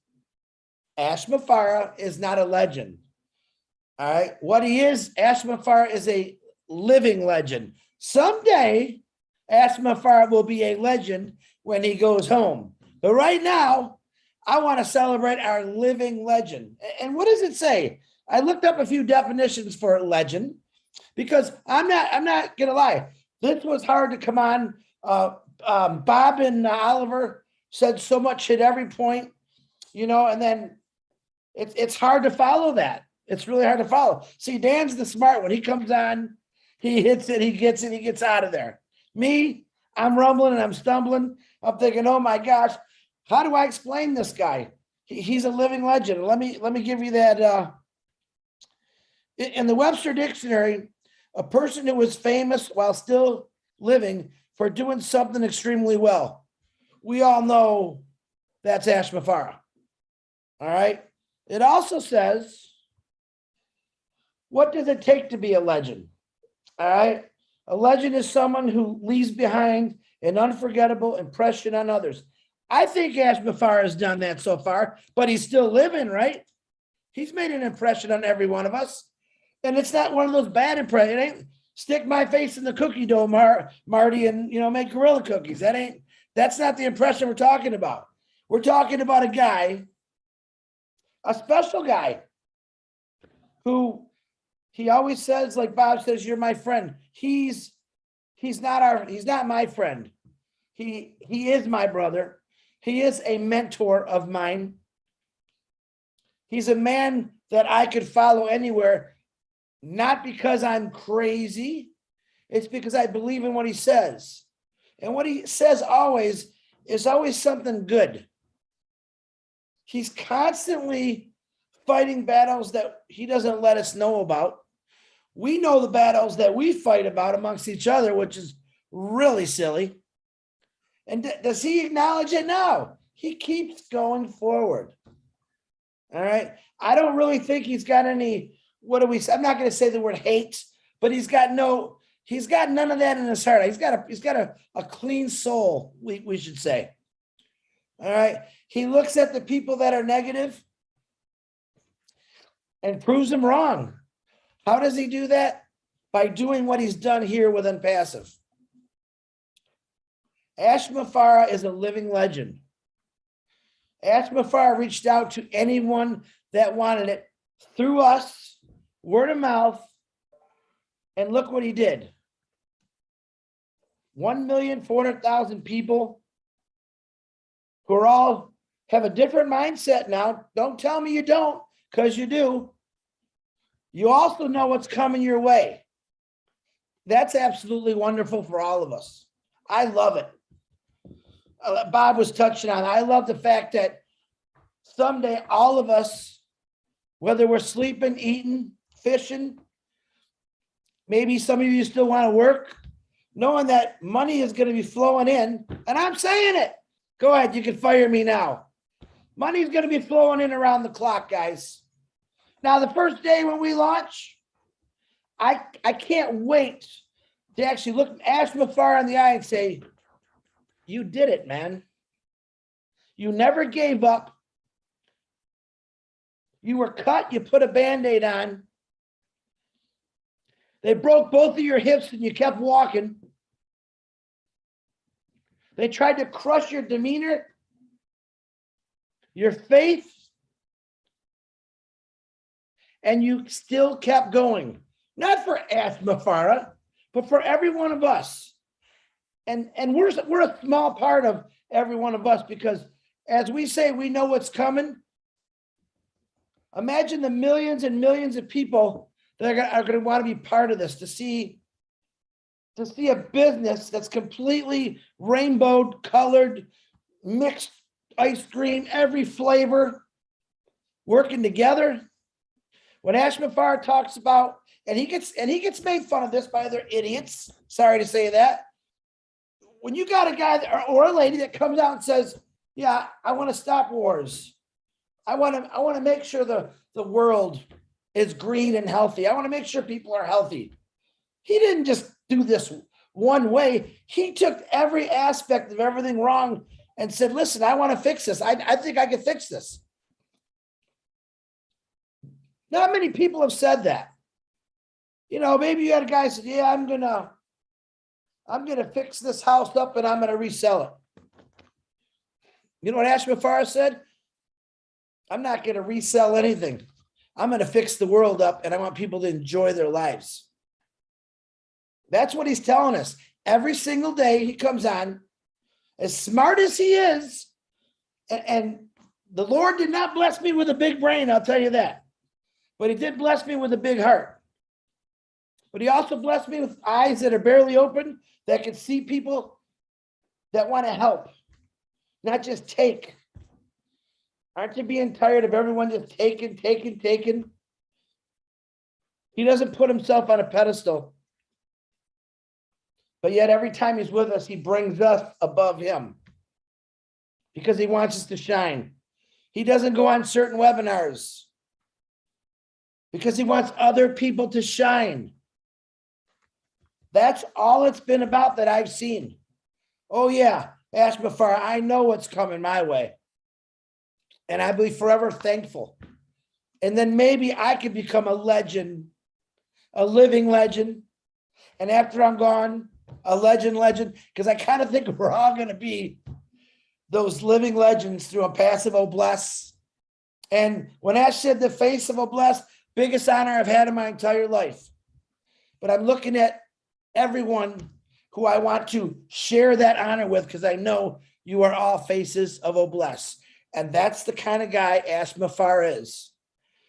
Ash Mufareh is not a legend. All right. What he is, Ash Mufareh is a living legend. Someday, Ash Mufareh will be a legend when he goes home. But right now, I want to celebrate our living legend. And what does it say? I looked up a few definitions for legend because I'm not going to lie. This was hard to come on Bob and Oliver said so much at every point, and then it's hard to follow that. It's really hard to follow. See, Dan's the smart one. He comes on, he hits it, he gets it, he gets out of there. Me, I'm rumbling and I'm stumbling. I'm thinking, oh my gosh, how do I explain this guy? He's a living legend. Let me give you that. In the Webster Dictionary, a person who was famous while still living for doing something extremely well. We all know that's Ash Mufareh. All right. It also says, what does it take to be a legend? All right. A legend is someone who leaves behind an unforgettable impression on others. I think Ash Mufareh has done that so far, but he's still living, right? He's made an impression on every one of us. And it's not one of those bad impressions. It ain't stick my face in the cookie dough, Marty, and make gorilla cookies. That's not the impression we're talking about. We're talking about a guy, a special guy, who he always says, like Bob says, you're my friend. He's not my friend. He is my brother. He is a mentor of mine. He's a man that I could follow anywhere, not because I'm crazy. It's because I believe in what he says. And what he says always is always something good. He's constantly fighting battles that he doesn't let us know about. We know the battles that we fight about amongst each other, which is really silly. And does he acknowledge it? No. He keeps going forward. All right. I don't really think he's got any, I'm not going to say the word hate, but he's got none of that in his heart. He's got a clean soul, we should say. All right. He looks at the people that are negative and proves them wrong. How does he do that? By doing what he's done here with Unpassive. Ash Mufareh is a living legend. Ash Mufareh reached out to anyone that wanted it through us, word of mouth, and look what he did. 1,400,000 people who are all have a different mindset now. Don't tell me you don't, because you do. You also know what's coming your way. That's absolutely wonderful for all of us. I love it. Bob was touching on, I love the fact that someday all of us, whether we're sleeping, eating, fishing, maybe some of you still want to work, knowing that money is going to be flowing in, and I'm saying it. Go ahead, you can fire me now. Money is going to be flowing in around the clock, guys. Now, the first day when we launch, I can't wait to actually look Ash Mufareh in the eye and say, you did it, man. You never gave up. You were cut, you put a Band-Aid on. They broke both of your hips and you kept walking. They tried to crush your demeanor, your faith, and you still kept going. Not for Ash Mufareh, but for every one of us. And we're a small part of every one of us, because as we say, we know what's coming. Imagine the millions and millions of people that are going to want to be part of this, to see a business that's completely rainbow colored, mixed ice cream, every flavor, working together. When Ash Mufareh talks about, and he gets made fun of this by other idiots, sorry to say that. When you got a guy or a lady that comes out and says, yeah, I want to stop wars. I want to make sure the world is green and healthy. I want to make sure people are healthy. He didn't just do this one way. He took every aspect of everything wrong and said, listen, I want to fix this. I think I can fix this. Not many people have said that. Maybe you had a guy said, yeah, I'm gonna fix this house up and I'm gonna resell it. You know what Ash Mufareh said? I'm not gonna resell anything. I'm gonna fix the world up, and I want people to enjoy their lives. That's what he's telling us. Every single day he comes on as smart as he is, and the Lord did not bless me with a big brain, I'll tell you that. But he did bless me with a big heart. But he also blessed me with eyes that are barely open, that can see people that want to help, not just take. Aren't you being tired of everyone just taking? He doesn't put himself on a pedestal. But yet every time he's with us, he brings us above him because he wants us to shine. He doesn't go on certain webinars because he wants other people to shine. That's all it's been about that I've seen. Oh yeah, Ash Mufareh, I know what's coming my way. And I'll be forever thankful. And then maybe I could become a legend, a living legend. And after I'm gone, a legend, because I kind of think we're all going to be those living legends through a passive obless. And when Ash said the face of obless, biggest honor I've had in my entire life. But I'm looking at everyone who I want to share that honor with, because I know you are all faces of obless. And that's the kind of guy Ash Mufareh is.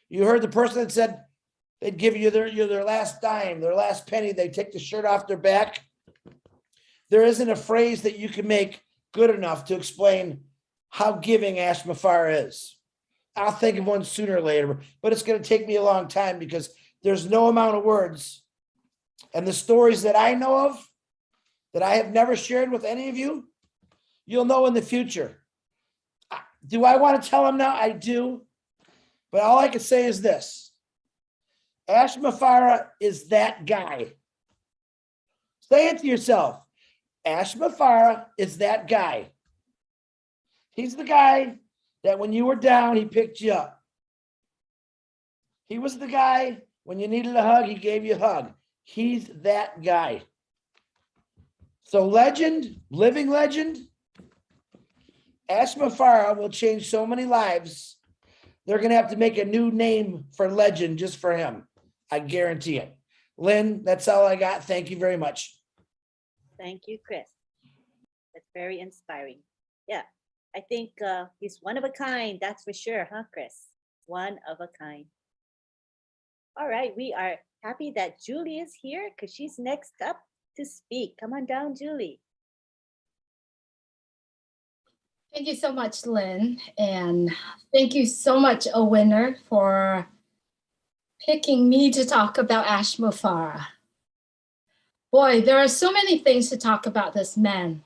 You heard the person that said they'd give you their last dime, their last penny, they take the shirt off their back. There isn't a phrase that you can make good enough to explain how giving Ash Mufareh is. I'll think of one sooner or later, but it's going to take me a long time because there's no amount of words. And the stories that I know of, that I have never shared with any of you, you'll know in the future. Do I want to tell them now? I do. But all I can say is this. Ash Mufareh is that guy. Say it to yourself. Ash Mufareh is that guy. He's the guy that when you were down, he picked you up. He was the guy when you needed a hug, he gave you a hug. He's that guy. So legend, living legend, Ash Mufareh will change so many lives. They're going to have to make a new name for legend just for him. I guarantee it. Lynn, that's all I got. Thank you very much. Thank you, Chris. That's very inspiring. Yeah, I think he's one of a kind. That's for sure, huh, Chris? One of a kind. All right, we are happy that Julie is here because she's next up to speak. Come on down, Julie. Thank you so much, Lynn. And thank you so much, a winner, for picking me to talk about Ash Mufareh. Boy, there are so many things to talk about this man.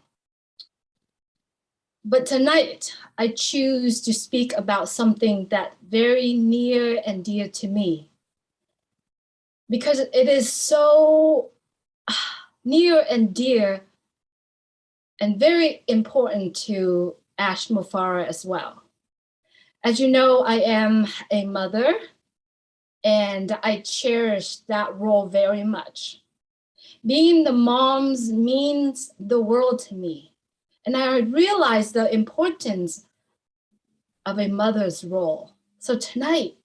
But tonight, I choose to speak about something that's very near and dear to me. Because it is so near and dear and very important to Ash Mufareh as well. As you know, I am a mother and I cherish that role very much. Being the moms means the world to me. And I realize the importance of a mother's role. So tonight,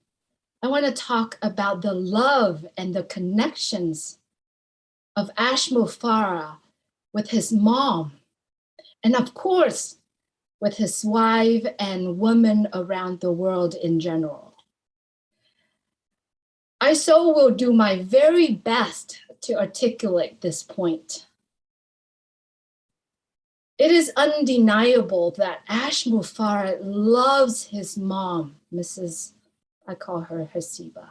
I want to talk about the love and the connections of Ash Mufareh with his mom. And of course, with his wife and women around the world in general. I so will do my very best to articulate this point. It is undeniable that Ash Mufareh loves his mom, Mrs. I call her Hasiba.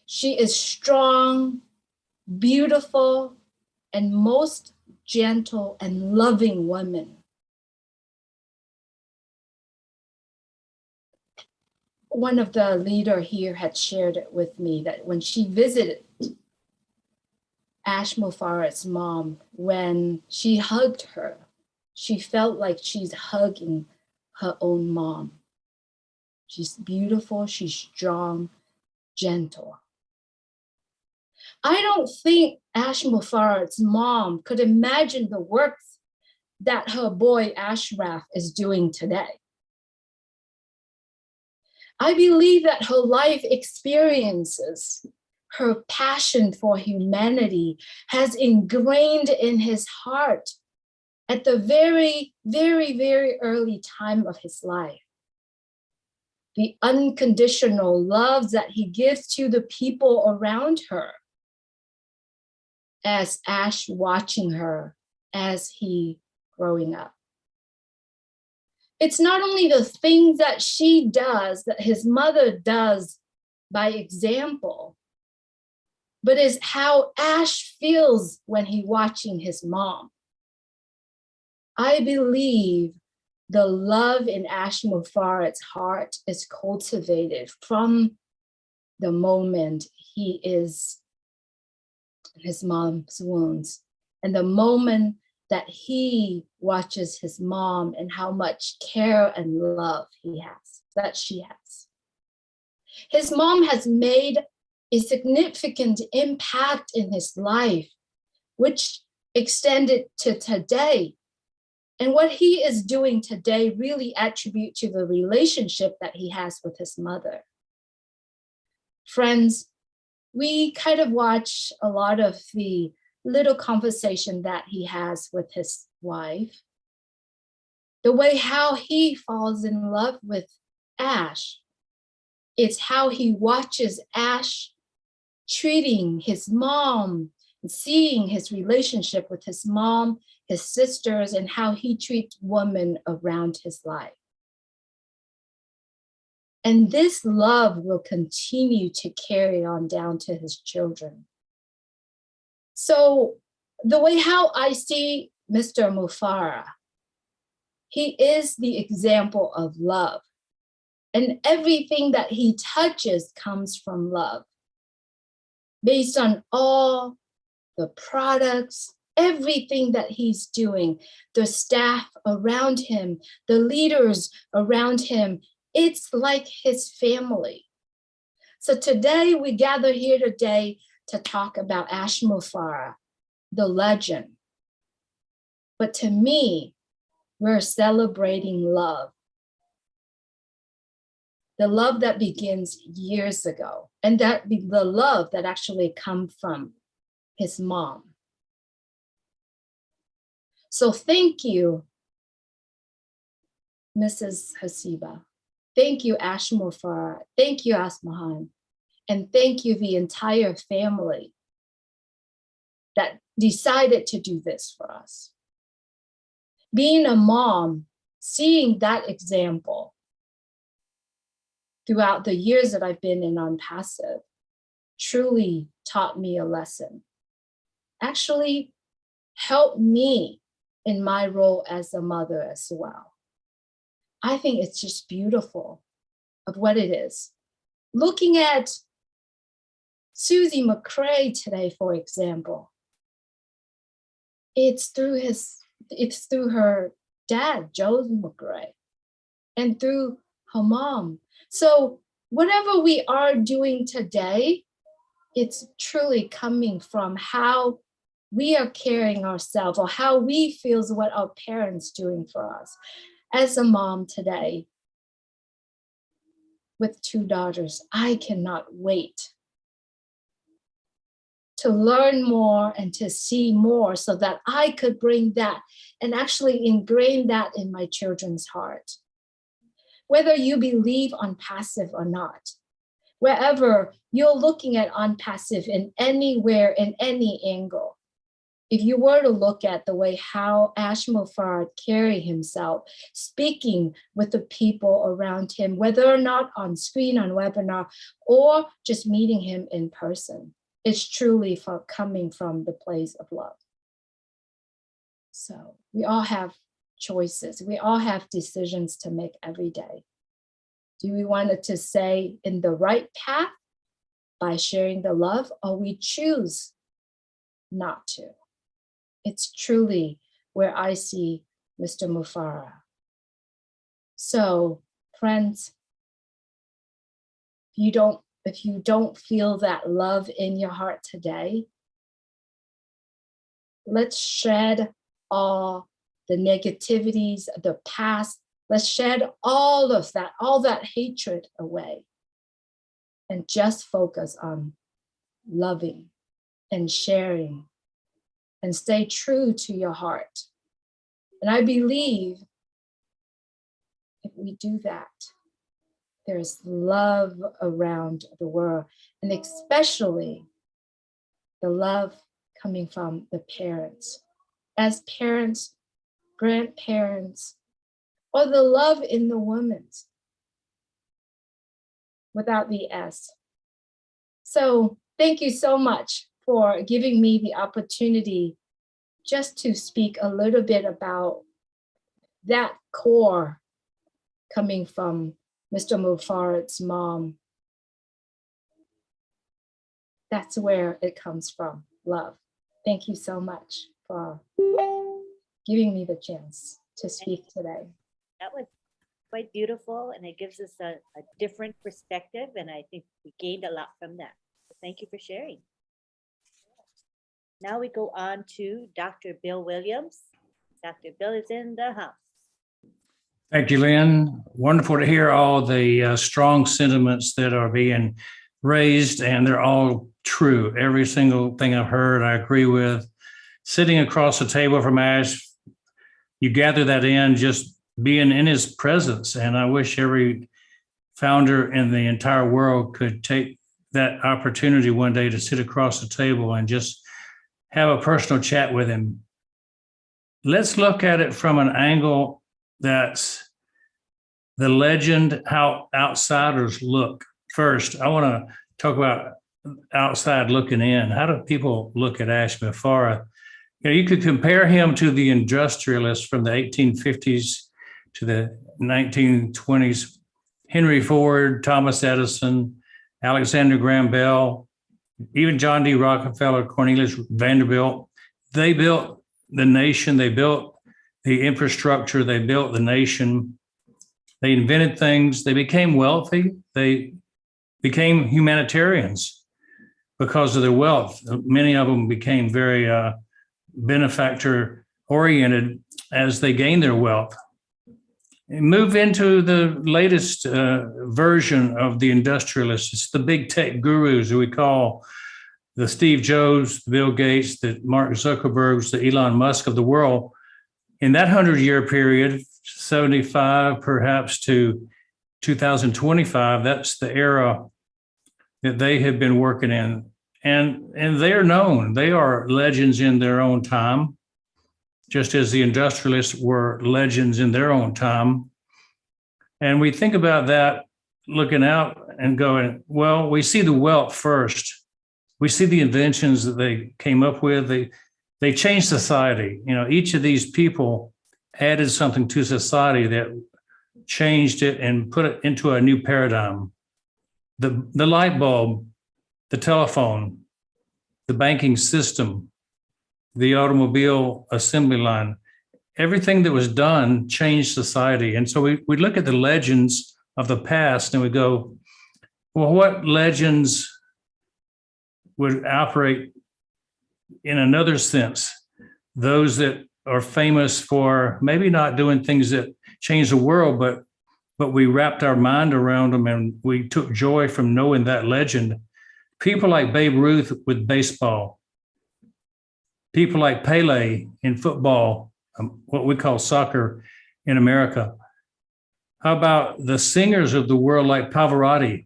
She is strong, beautiful, and most gentle and loving woman. One of the leaders here had shared it with me that when she visited Ash Mufareh's mom, when she hugged her, she felt like she's hugging her own mom. She's beautiful, she's strong, gentle. I don't think Ash Mufareh's mom could imagine the work that her boy Ashraf is doing today. I believe that her life experiences, her passion for humanity has ingrained in his heart at the very, very, very early time of his life. The unconditional love that he gives to the people around her, as Ash watching her as he growing up. It's not only the things that she does, that his mother does by example, but is how Ash feels when he watching his mom. I believe the love in Ash Mufareh's heart is cultivated from the moment he is in his mom's wounds, and the moment that he watches his mom and how much care and love that she has. His mom has made a significant impact in his life, which extended to today. And what he is doing today really attribute to the relationship that he has with his mother. Friends, we kind of watch a lot of the little conversation that he has with his wife. The way how he falls in love with Ash. It's how he watches Ash treating his mom, and seeing his relationship with his mom, his sisters, and how he treats women around his life. And this love will continue to carry on down to his children. So the way how I see Mr. Mufareh, he is the example of love. And everything that he touches comes from love. Based on all the products, everything that he's doing, the staff around him, the leaders around him, it's like his family. So today we gather here today to talk about Ash Mufareh, the legend. But to me, we're celebrating love. The love that begins years ago, and that the love that actually comes from his mom. So thank you, Mrs. Hasiba. Thank you, Ash Mufareh. Thank you, Asmahan. And thank you, the entire family that decided to do this for us. Being a mom, seeing that example throughout the years that I've been in Unpassive truly taught me a lesson. Actually helped me in my role as a mother as well. I think it's just beautiful of what it is. Looking at Susie McCrae today, for example, it's through her dad, Joe McCrae, and through her mom. So whatever we are doing today, it's truly coming from how we are carrying ourselves, or how we feel what our parents doing for us. As a mom today with 2 daughters, I cannot wait to learn more and to see more so that I could bring that and actually ingrain that in my children's heart. Whether you believe Unpassive or not, wherever you're looking at Unpassive in anywhere, in any angle, if you were to look at the way how Ash Mufareh carried himself, speaking with the people around him, whether or not on screen, on webinar, or just meeting him in person, it's truly coming from the place of love. So we all have choices. We all have decisions to make every day. Do we want it to stay in the right path by sharing the love, or we choose not to? It's truly where I see Mr. Mufareh. So, friends, if you don't feel that love in your heart today, let's shed all the negativities of the past. Let's shed all of that, all that hatred away, and just focus on loving and sharing, and stay true to your heart. And I believe if we do that, there's love around the world, and especially the love coming from the parents. As parents, grandparents, or the love in the women without the S. So thank you so much for giving me the opportunity just to speak a little bit about that core coming from Mr. Mufareh's mom. That's where it comes from, love. Thank you so much for giving me the chance to speak today. That was quite beautiful, and it gives us a different perspective, and I think we gained a lot from that. So thank you for sharing. Now we go on to Dr. Bill Williams. Dr. Bill is in the house. Thank you, Lynn. Wonderful to hear all the strong sentiments that are being raised, and they're all true. Every single thing I've heard, I agree with. Sitting across the table from Ash, you gather that in just being in his presence. And I wish every founder in the entire world could take that opportunity one day to sit across the table and just have a personal chat with him. Let's look at it from an angle that's the legend, how outsiders look. First, I want to talk about outside looking in. How do people look at Ash Mufareh? You could compare him to the industrialists from the 1850s to the 1920s. Henry Ford, Thomas Edison, Alexander Graham Bell, even John D. Rockefeller, Cornelius Vanderbilt. They built the nation. They built the infrastructure. They built the nation. They invented things. They became wealthy. They became humanitarians because of their wealth. Many of them became very benefactor oriented as they gained their wealth. Move into the latest version of the industrialists. It's the big tech gurus who we call the Steve Jobs, the Bill Gates, the Mark Zuckerbergs, the Elon Musk of the world. In that 100-year period, 75 perhaps to 2025, that's the era that they have been working in. And they're known. They are legends in their own time, just as the industrialists were legends in their own time. And we think about that looking out and going, well, we see the wealth first. We see the inventions that they came up with. They changed society. You know, each of these people added something to society that changed it and put it into a new paradigm. The light bulb, the telephone, the banking system, the automobile assembly line, everything that was done changed society. And so we look at the legends of the past and we go, well, what legends would operate in another sense? Those that are famous for maybe not doing things that change the world, but we wrapped our mind around them and we took joy from knowing that legend. People like Babe Ruth with baseball, people like Pele in football, what we call soccer in America. How about the singers of the world like Pavarotti,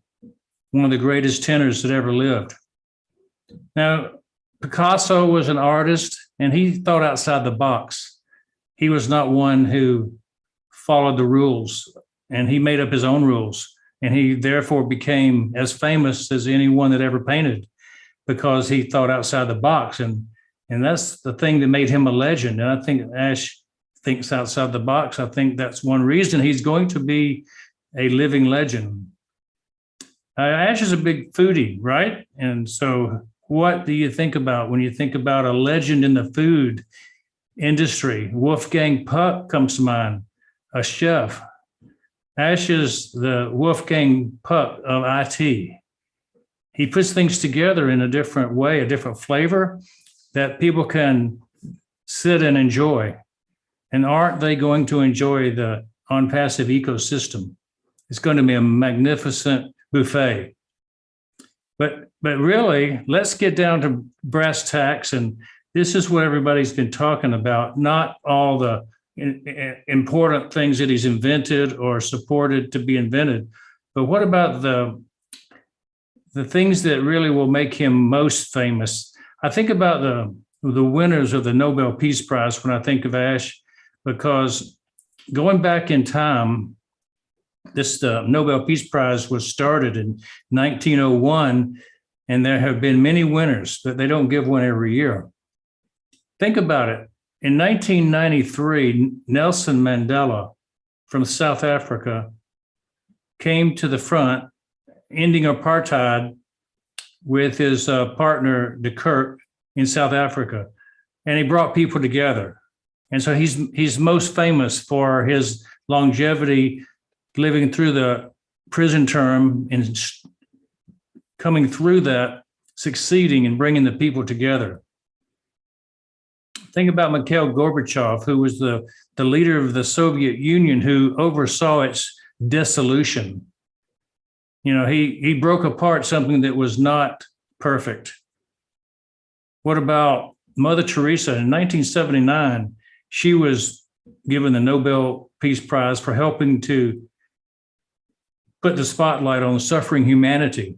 one of the greatest tenors that ever lived? Now, Picasso was an artist and he thought outside the box. He was not one who followed the rules, and he made up his own rules. And he therefore became as famous as anyone that ever painted because he thought outside the box. And that's the thing that made him a legend. And I think Ash thinks outside the box. I think that's one reason he's going to be a living legend. Ash is a big foodie, right? And so what do you think about when you think about a legend in the food industry? Wolfgang Puck comes to mind, a chef. Ash is the Wolfgang Puck of IT. He puts things together in a different way, a different flavor that people can sit and enjoy. And aren't they going to enjoy the on-passive ecosystem? It's going to be a magnificent buffet. But really, let's get down to brass tacks. And this is what everybody's been talking about, not all the important things that he's invented or supported to be invented. But what about the things that really will make him most famous? I think about the winners of the Nobel Peace Prize when I think of Ash, because going back in time, this Nobel Peace Prize was started in 1901, and there have been many winners, but they don't give one every year. Think about it. In 1993, Nelson Mandela from South Africa came to the front, ending apartheid with his partner, de Klerk, in South Africa. And he brought people together. And so he's most famous for his longevity, living through the prison term and coming through that, succeeding and bringing the people together. Think about Mikhail Gorbachev, who was the leader of the Soviet Union, who oversaw its dissolution. You know, he broke apart something that was not perfect. What about Mother Teresa? In 1979, she was given the Nobel Peace Prize for helping to put the spotlight on suffering humanity.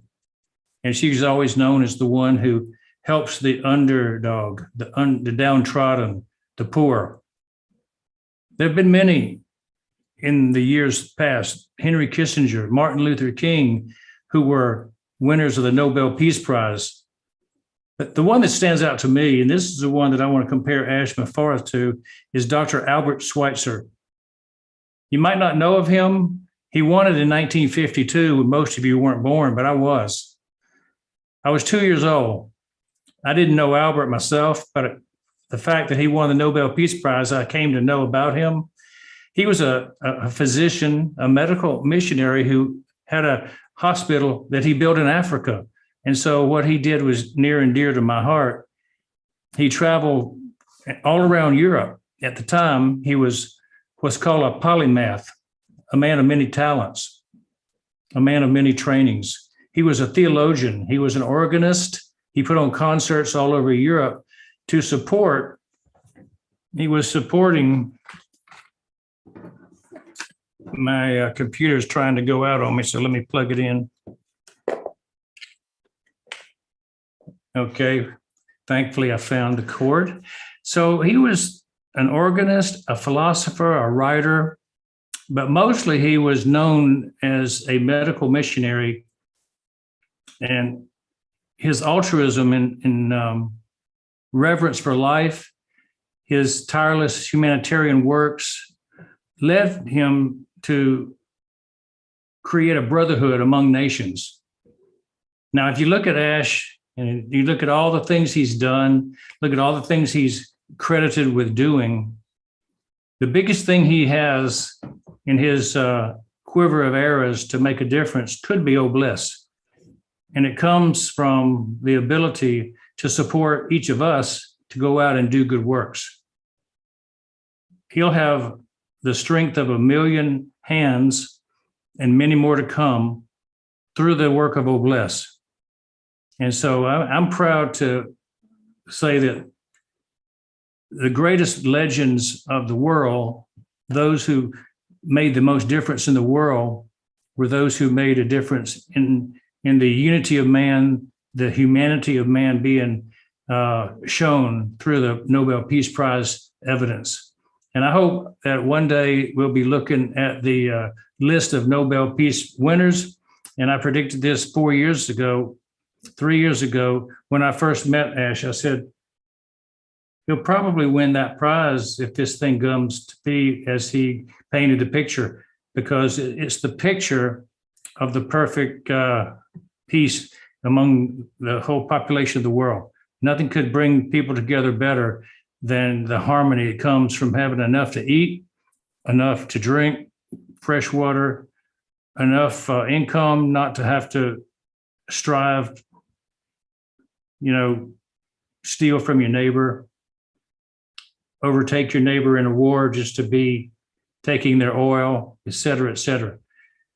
And she's always known as the one who helps the underdog, the downtrodden, the poor. There have been many in the years past, Henry Kissinger, Martin Luther King, who were winners of the Nobel Peace Prize. But the one that stands out to me, and this is the one that I want to compare Ash Mufareh to, is Dr. Albert Schweitzer. You might not know of him. He won it in 1952 when most of you weren't born, but I was. I was 2 years old. I didn't know Albert myself, but the fact that he won the Nobel Peace Prize, I came to know about him. He was a physician, a medical missionary who had a hospital that he built in Africa. And so what he did was near and dear to my heart. He traveled all around Europe. At the time, he was what's called a polymath, a man of many talents, a man of many trainings. He was a theologian. He was an organist. He put on concerts all over Europe to support. He was supporting. My computer is trying to go out on me, so let me plug it in. Okay, thankfully I found the cord. So he was an organist, a philosopher, a writer, but mostly he was known as a medical missionary. And his altruism and reverence for life, his tireless humanitarian works led him to create a brotherhood among nations. Now, if you look at Ash and you look at all the things he's done, look at all the things he's credited with doing, the biggest thing he has in his quiver of arrows to make a difference could be bliss. And it comes from the ability to support each of us to go out and do good works. He'll have the strength of 1 million hands and many more to come through the work of bliss. And so I'm proud to say that the greatest legends of the world, those who made the most difference in the world, were those who made a difference in the unity of man, the humanity of man being shown through the Nobel Peace Prize evidence. And I hope that one day we'll be looking at the list of Nobel Peace winners. And I predicted this 3 years ago, when I first met Ash. I said, he'll probably win that prize if this thing comes to be as he painted the picture, because it's the picture of the perfect peace among the whole population of the world. Nothing could bring people together better than the harmony that comes from having enough to eat, enough to drink, fresh water, enough income not to have to strive, steal from your neighbor, overtake your neighbor in a war just to be taking their oil, et cetera, et cetera.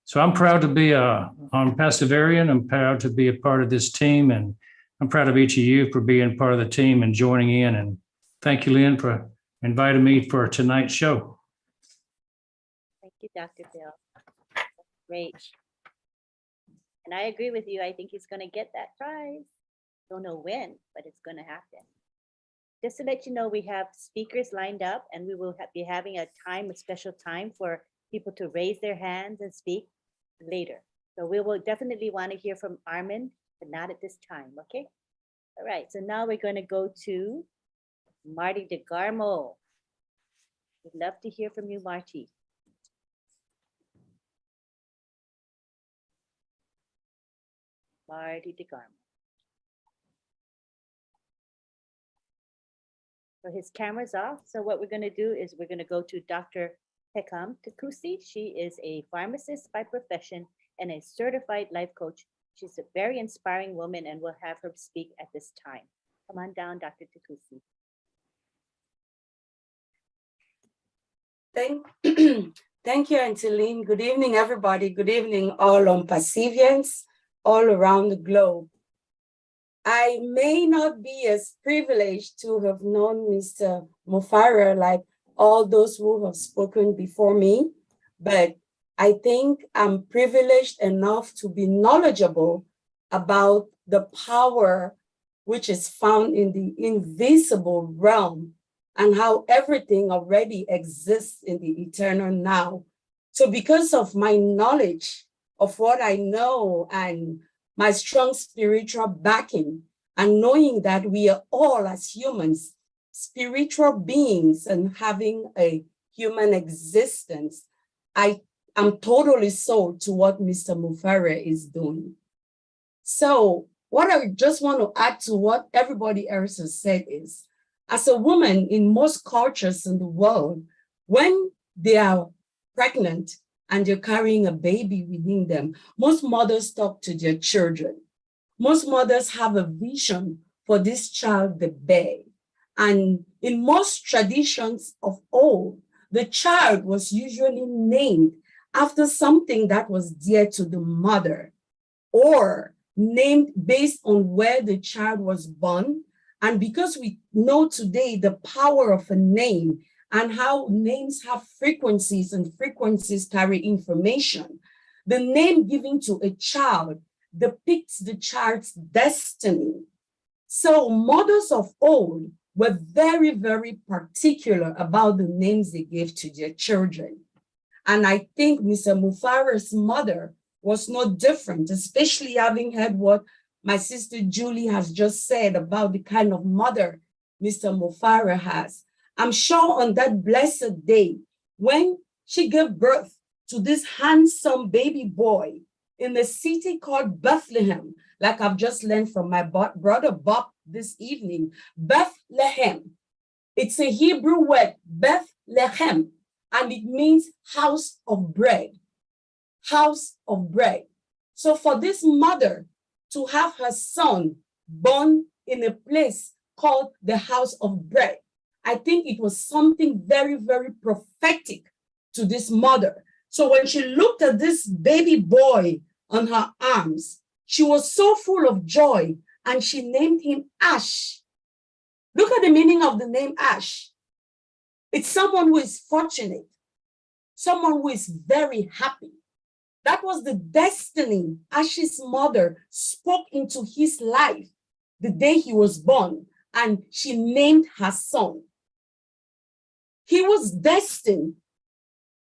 So I'm proud to be on Pastivarian. I'm proud to be a part of this team, and I'm proud of each of you for being part of the team and joining in. And thank you, Lynn, for inviting me for tonight's show. Thank you, Dr. Bill. Great. And I agree with you. I think he's going to get that prize. Don't know when, but it's going to happen. Just to let you know, we have speakers lined up, and we will be having a special time for people to raise their hands and speak later. So we will definitely want to hear from Armin, but not at this time, okay? All right, so now we're going to go to Marty DeGarmo. We'd love to hear from you, Marty. Marty DeGarmo. So his camera's off. So what we're going to do is we're going to go to Dr. Pekam Takusi. She is a pharmacist by profession and a certified life coach. She's a very inspiring woman, and we'll have her speak at this time. Come on down, Dr. Takusi. Thank you, Angeline. Good evening, everybody. Good evening, all Pacifians all around the globe. I may not be as privileged to have known Mr. Mufareh like all those who have spoken before me, but I think I'm privileged enough to be knowledgeable about the power which is found in the invisible realm and how everything already exists in the eternal now. So because of my knowledge of what I know and my strong spiritual backing, and knowing that we are all as humans, spiritual beings and having a human existence, I am totally sold to what Mr. Mufareh is doing. So what I just want to add to what everybody else has said is, as a woman in most cultures in the world, when they are pregnant and they're carrying a baby within them, most mothers talk to their children. Most mothers have a vision for this child they bear. And in most traditions of old, the child was usually named after something that was dear to the mother, or named based on where the child was born. And because we know today the power of a name and how names have frequencies and frequencies carry information, the name given to a child depicts the child's destiny. So mothers of old were very, very particular about the names they gave to their children. And I think Mr. Mufareh's mother was no different, especially having heard what my sister Julie has just said about the kind of mother Mr. Mufareh has. I'm sure on that blessed day, when she gave birth to this handsome baby boy in a city called Bethlehem, like I've just learned from my brother Bob this evening, Bethlehem. It's a Hebrew word, Bethlehem, and it means house of bread, house of bread. So for this mother to have her son born in a place called the house of bread, I think it was something very, very prophetic to this mother. So when she looked at this baby boy on her arms, she was so full of joy and she named him Ash. Look at the meaning of the name Ash. It's someone who is fortunate, someone who is very happy. That was the destiny Ash's mother spoke into his life the day he was born, and she named her son. He was destined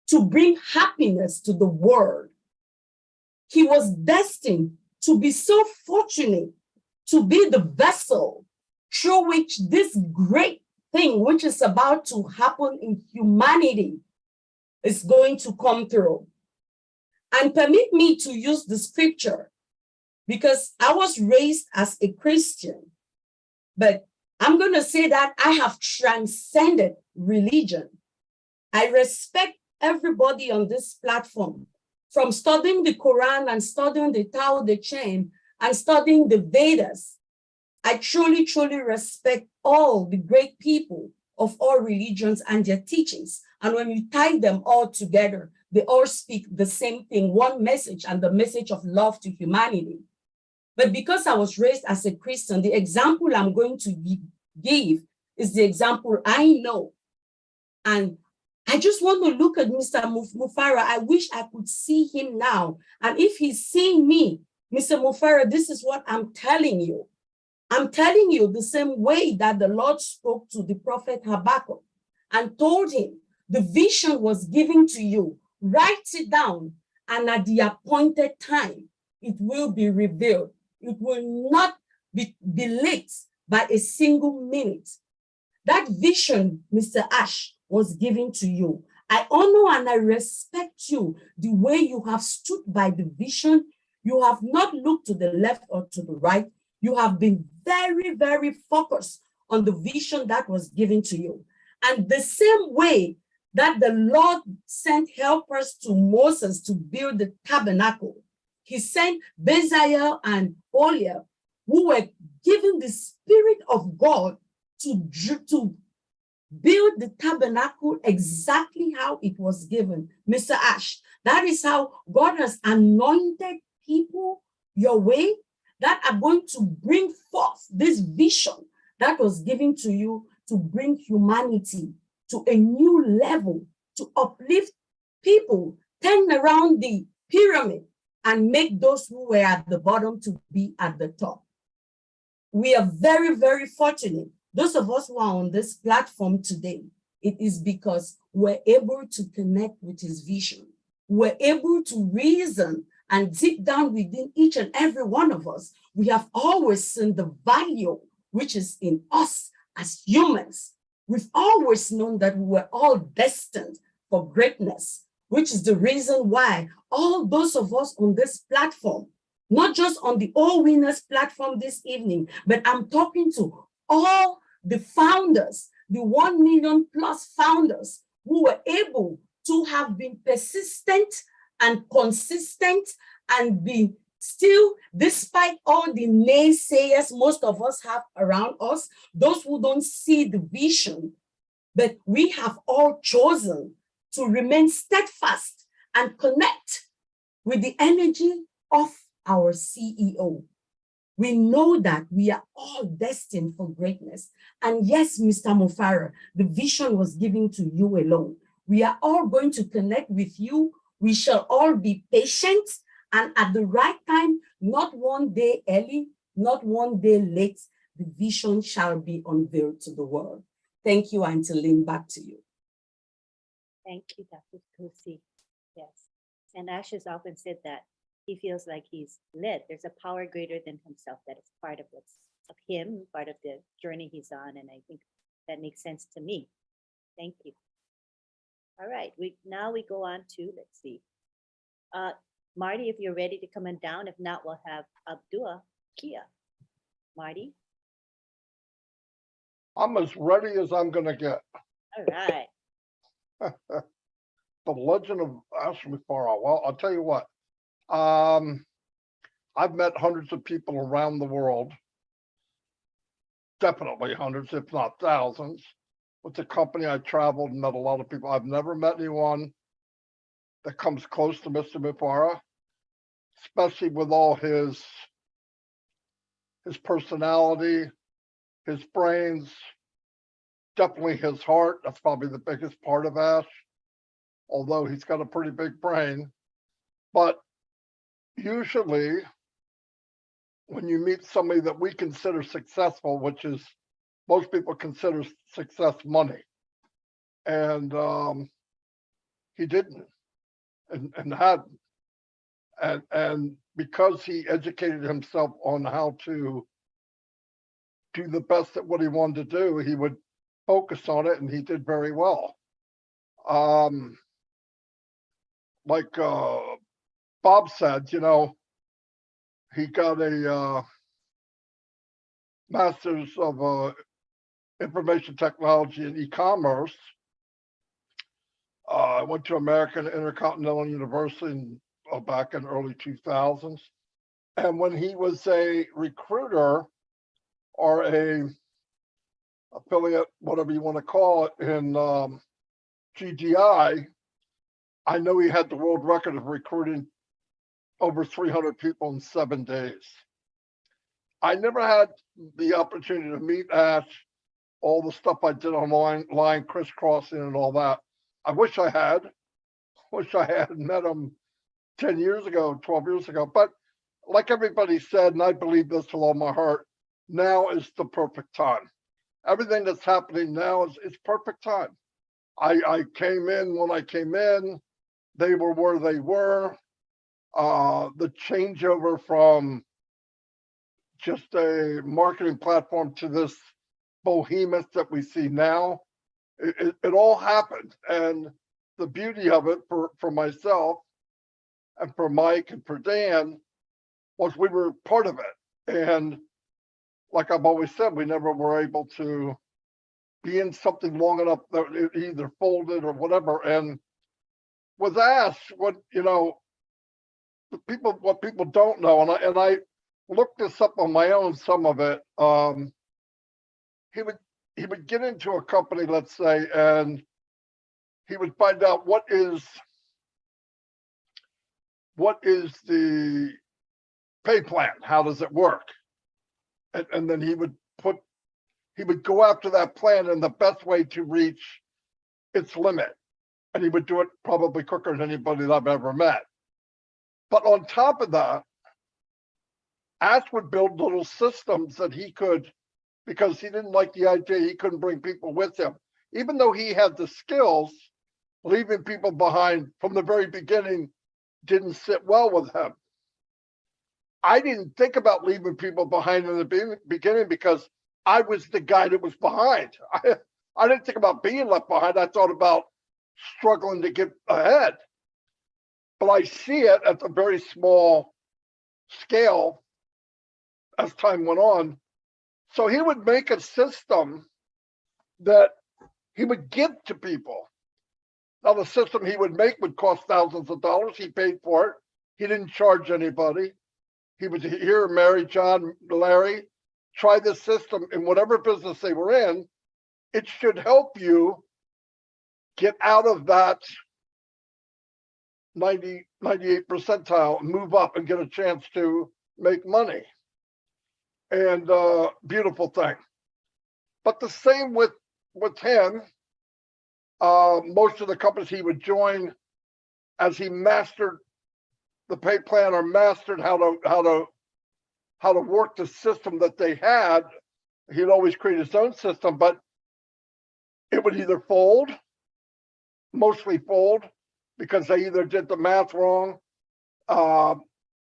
to bring happiness to the world. He was destined to be so fortunate to be the vessel through which this great thing, which is about to happen in humanity, is going to come through. And permit me to use the scripture because I was raised as a Christian, but I'm going to say that I have transcended religion. I respect everybody on this platform, from studying the Quran and studying the Tao Te Ching and studying the Vedas. I truly, truly respect all the great people of all religions and their teachings. And when you tie them all together, they all speak the same thing, one message, and the message of love to humanity. But because I was raised as a Christian, the example I'm going to give is the example I know And I just want to look at Mr. Mufareh. I wish I could see him now. And if he's seeing me, Mr. Mufareh, this is what I'm telling you. I'm telling you the same way that the Lord spoke to the prophet Habakkuk and told him, the vision was given to you. Write it down, and at the appointed time, it will be revealed. It will not be late by a single minute. That vision, Mr. Ash, was given to you. I honor and I respect you the way you have stood by the vision. You have not looked to the left or to the right. You have been very, very focused on the vision that was given to you. And the same way that the Lord sent helpers to Moses to build the tabernacle, he sent Bezalel and Oliab, who were given the Spirit of God to build the tabernacle exactly how it was given. Mr. Ash, that is how God has anointed people your way that are going to bring forth this vision that was given to you to bring humanity to a new level, to uplift people, turn around the pyramid and make those who were at the bottom to be at the top. We are very, very fortunate. Those of us who are on this platform today, it is because we're able to connect with his vision. We're able to reason and deep down within each and every one of us, we have always seen the value which is in us as humans. We've always known that we were all destined for greatness, which is the reason why all those of us on this platform, not just on the All Winners platform this evening, but I'm talking to all the founders, the 1 million plus founders who were able to have been persistent and consistent and be still, despite all the naysayers most of us have around us, those who don't see the vision, but we have all chosen to remain steadfast and connect with the energy of our CEO. We know that we are all destined for greatness. And yes, Mr. Mufareh, the vision was given to you alone. We are all going to connect with you. We shall all be patient and at the right time, not one day early, not one day late, the vision shall be unveiled to the world. Thank you, Auntie Lynn, back to you. Thank you, Dr. Kusi. Yes. And Ash has often said that he feels like he's led. There's a power greater than himself that is part of what's of him, part of the journey he's on. And I think that makes sense to me. Thank you. All right, now we go on to, let's see. Marty, if you're ready to come on down. If not, we'll have Abdullah Kia. Marty? I'm as ready as I'm going to get. All right. The legend of Mufareh. Well, I'll tell you what. I've met hundreds of people around the world. Definitely hundreds, if not thousands. With the company, I traveled and met a lot of people. I've never met anyone that comes close to Mr. Mufareh, especially with all his personality, his brains, definitely his heart. That's probably the biggest part of Ash, although he's got a pretty big brain. But usually, when you meet somebody that we consider successful, which is most people consider success money, and he didn't and hadn't. And because he educated himself on how to do the best at what he wanted to do, he would focus on it, and he did very well. Like Bob said, you know, he got a master's of information technology and e-commerce. I went to American Intercontinental University back in early 2000s. And when he was a recruiter or a affiliate, whatever you want to call it, in GDI, I know he had the world record of recruiting over 300 people in 7 days. I never had the opportunity to meet Ash all the stuff I did online, crisscrossing and all that. I wish I had met him 10 years ago, 12 years ago. But like everybody said, and I believe this with all my heart, now is the perfect time. Everything that's happening now is perfect time. I came in when I came in, they were where they were. The changeover from just a marketing platform to this behemoth that we see now, it all happened. And the beauty of it for myself and for Mike and for Dan was we were part of it. And like I've always said, we never were able to be in something long enough that it either folded or whatever. And with Ash, what people don't know, and I looked this up on my own, some of it. He would get into a company, let's say, and he would find out what is the pay plan, how does it work, and then he would go after that plan in the best way to reach its limit, and he would do it probably quicker than anybody that I've ever met. But on top of that, Ash would build little systems that he could, because he didn't like the idea he couldn't bring people with him. Even though he had the skills, leaving people behind from the very beginning didn't sit well with him. I didn't think about leaving people behind in the beginning because I was the guy that was behind. I didn't think about being left behind. I thought about struggling to get ahead. But I see it at a very small scale as time went on. So he would make a system that he would give to people. Now, the system he would make would cost thousands of dollars. He paid for it. He didn't charge anybody. He would here, Mary, John, Larry, try this system in whatever business they were in. It should help you get out of that 98 percentile, move up and get a chance to make money. And beautiful thing. But the same with him. Most of the companies he would join, as he mastered the pay plan or mastered how to work the system that they had, he'd always create his own system, but it would either fold, mostly fold, because they either did the math wrong,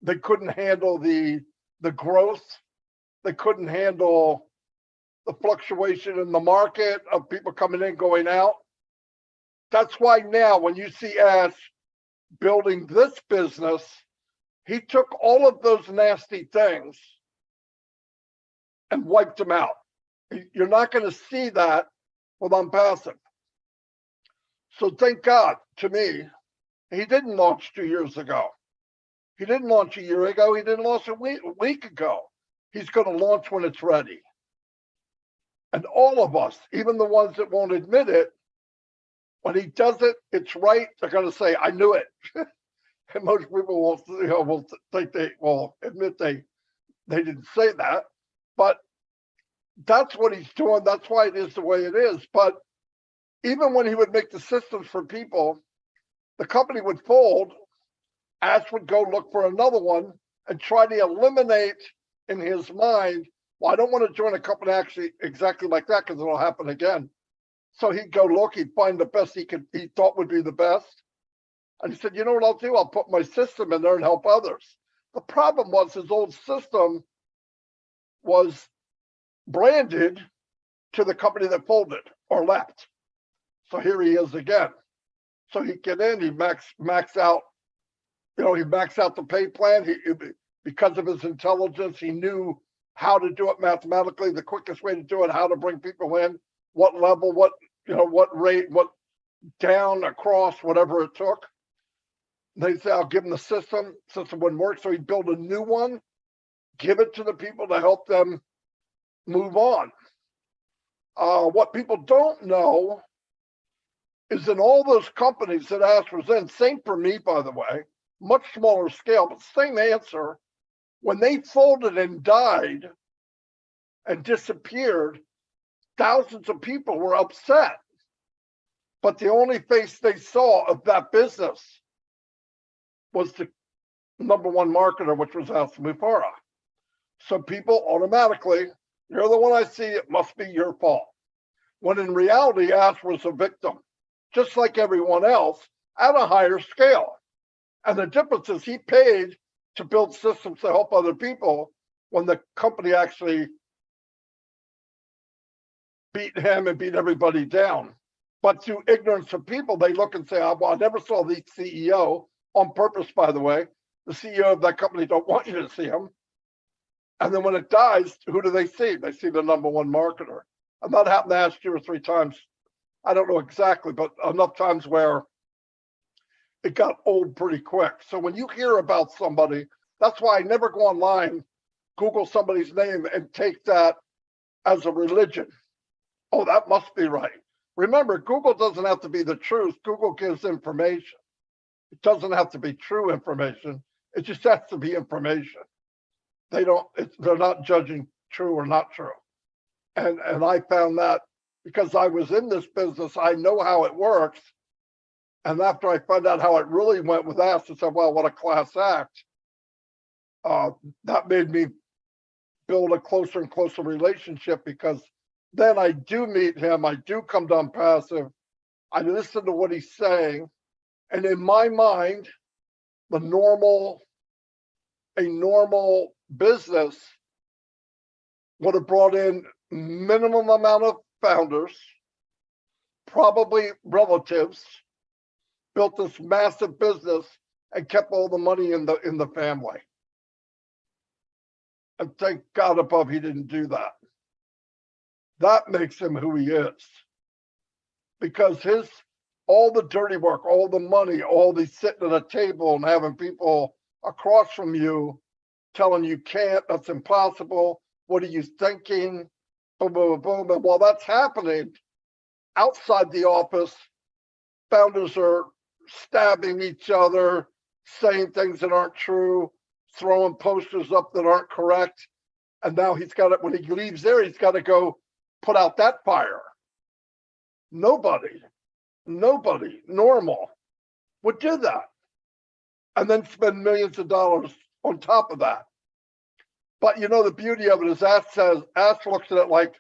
they couldn't handle the growth, they couldn't handle the fluctuation in the market of people coming in, going out. That's why now when you see Ash building this business, he took all of those nasty things and wiped them out. You're not going to see that with Unpassive. So thank God, to me, he didn't launch 2 years ago. He didn't launch a year ago. He didn't launch a week ago. He's going to launch when it's ready. And all of us, even the ones that won't admit it, when he does it, it's right. They're going to say, "I knew it." And most people will think they will admit they didn't say that, but that's what he's doing. That's why it is the way it is. But even when he would make the systems for people, the company would fold. Ash would go look for another one and try to eliminate in his mind, well, I don't want to join a company actually exactly like that because it'll happen again. So he'd go look, he'd find the best he thought would be the best. And he said, you know what I'll do? I'll put my system in there and help others. The problem was his old system was branded to the company that folded or left. So here he is again. So he get in, he max out, he maxed out the pay plan. Because of his intelligence, he knew how to do it mathematically, the quickest way to do it, how to bring people in, what level, what rate, what down, across, whatever it took. They'd say, I'll give him the system. System wouldn't work. So he'd build a new one, give it to the people to help them move on. What people don't know is in all those companies that Ash was in, same for me, by the way, much smaller scale, but same answer. When they folded and died and disappeared, thousands of people were upset. But the only face they saw of that business was the number one marketer, which was Mufareh. So people automatically, you're the one I see, it must be your fault. When in reality, Ash was a victim, just like everyone else, at a higher scale. And the difference is he paid to build systems to help other people when the company actually beat him and beat everybody down. But through ignorance of people, they look and say, oh, well, I never saw the CEO, on purpose, by the way. The CEO of that company don't want you to see him. And then when it dies, who do they see? They see the number one marketer. And that happened to Ash 2 or 3 times. I don't know exactly, but enough times where it got old pretty quick. So when you hear about somebody, that's why I never go online, Google somebody's name and take that as a religion. Oh, that must be right. Remember, Google doesn't have to be the truth. Google gives information. It doesn't have to be true information. It just has to be information. They're not judging true or not true. And I found that because I was in this business, I know how it works. And after I found out how it really went with Ash, I said, well, what a class act. That made me build a closer and closer relationship, because then I do meet him. I do come down passive. I listen to what he's saying. And in my mind, a normal business would have brought in minimum amount of founders, probably relatives, built this massive business and kept all the money in the family. And thank God above he didn't do that. That makes him who he is. Because all the dirty work, all the money, all the sitting at a table and having people across from you telling you can't, that's impossible, what are you thinking, boom, boom, boom. And while that's happening, outside the office, founders are stabbing each other, saying things that aren't true, throwing posters up that aren't correct. And now he's got it, when he leaves there, he's got to go put out that fire. Nobody normal would do that. And then spend millions of dollars on top of that. But you know, the beauty of it is Ash looks at it like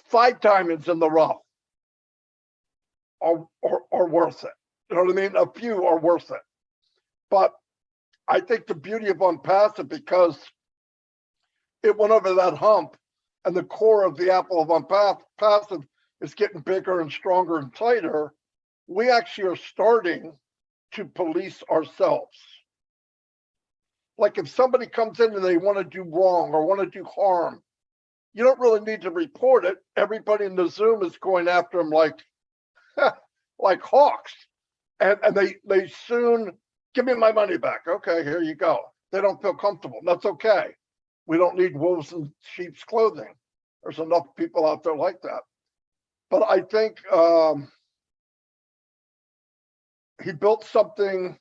5 diamonds in the rough are worth it. You know what I mean? A few are worth it. But I think the beauty of Unpassive, because it went over that hump, and the core of the apple of Unpassive is getting bigger and stronger and tighter, we actually are starting to police ourselves. Like if somebody comes in and they want to do wrong or want to do harm, you don't really need to report it. Everybody in the Zoom is going after them like hawks. And they soon, give me my money back. Okay, here you go. They don't feel comfortable. That's okay. We don't need wolves in sheep's clothing. There's enough people out there like that. But I think he built something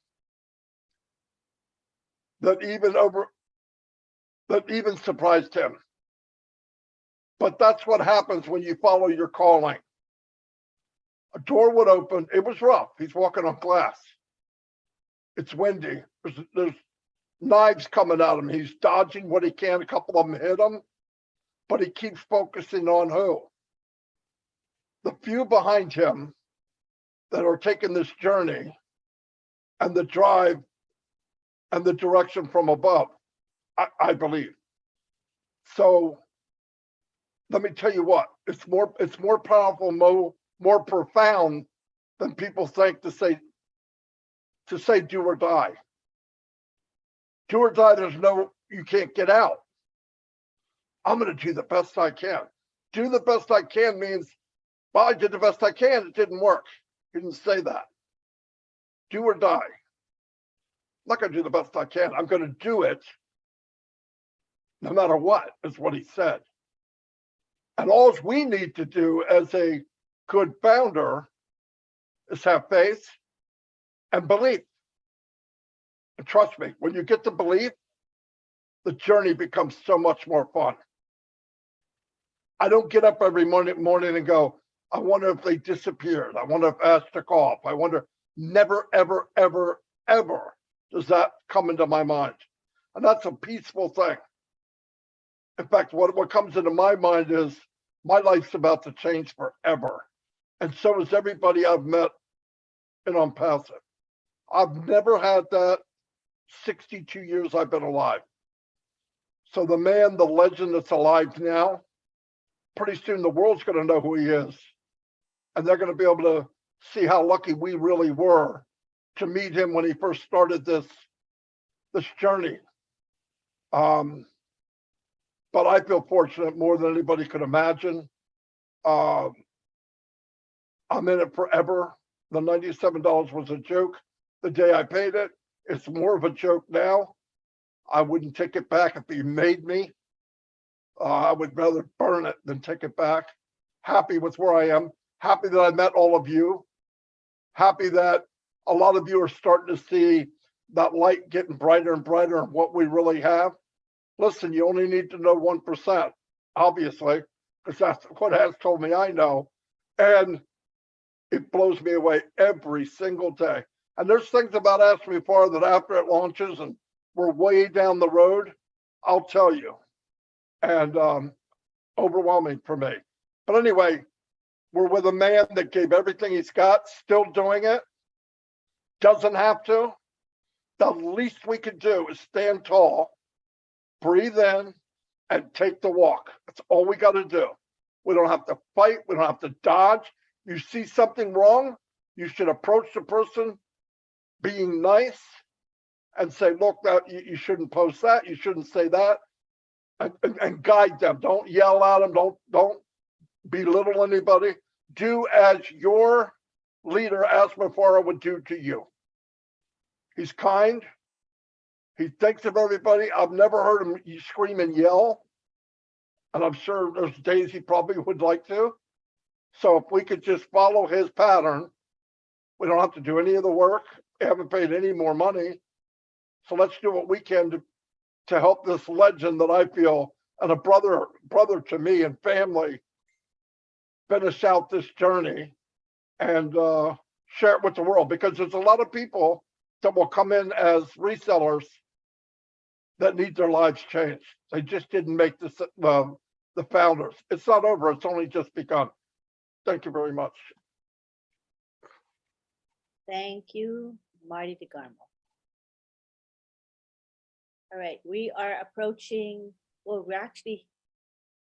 that even surprised him. But that's what happens when you follow your calling. A door would open. It was rough. He's walking on glass. It's windy. There's knives coming at him. He's dodging what he can. A couple of them hit him, but he keeps focusing on who? The few behind him that are taking this journey and the drive and the direction from above, I believe. So let me tell you what, it's more powerful, more profound than people think to say do or die. Do or die, you can't get out. I'm going to do the best I can. Do the best I can means, well, I did the best I can. It didn't work. He didn't say that. Do or die. I'm not going to do the best I can. I'm going to do it no matter what, is what he said. And all we need to do as a good founder is have faith and belief. And trust me, when you get the belief, the journey becomes so much more fun. I don't get up every morning and go, I wonder if they disappeared. I wonder if Ash took off. I wonder, never, ever, ever, ever does that come into my mind. And that's a peaceful thing. In fact, what comes into my mind is my life's about to change forever. And so is everybody I've met in Untitled. I've never had that 62 years I've been alive. So the man, the legend that's alive now, pretty soon the world's going to know who he is. And they're going to be able to see how lucky we really were to meet him when he first started this journey. But I feel fortunate more than anybody could imagine. I'm in it forever. The $97 was a joke the day I paid it. It's more of a joke now. I wouldn't take it back if he made me. I would rather burn it than take it back. Happy with where I am. Happy that I met all of you. Happy that a lot of you are starting to see that light getting brighter and brighter and what we really have. Listen, you only need to know 1%, obviously, because that's what has told me I know. And it blows me away every single day. And there's things about Ask Me Far that after it launches and we're way down the road, I'll tell you. And overwhelming for me. But anyway, we're with a man that gave everything he's got, still doing it, doesn't have to. The least we can do is stand tall, breathe in, and take the walk. That's all we got to do. We don't have to fight. We don't have to dodge. You see something wrong, you should approach the person being nice and say, look, that you shouldn't post that. You shouldn't say that. And guide them. Don't yell at them. Don't belittle anybody. Do as your leader, Mufareh, would do to you. He's kind. He thinks of everybody. I've never heard him scream and yell. And I'm sure there's days he probably would like to. So if we could just follow his pattern, we don't have to do any of the work. We haven't paid any more money. So let's do what we can to help this legend that I feel, and a brother to me and family, finish out this journey and share it with the world, because there's a lot of people that will come in as resellers that need their lives changed. They just didn't make this, the founders. It's not over. It's only just begun. Thank you very much. Thank you, Marty DeGarmo. All right, we are approaching, well, we're actually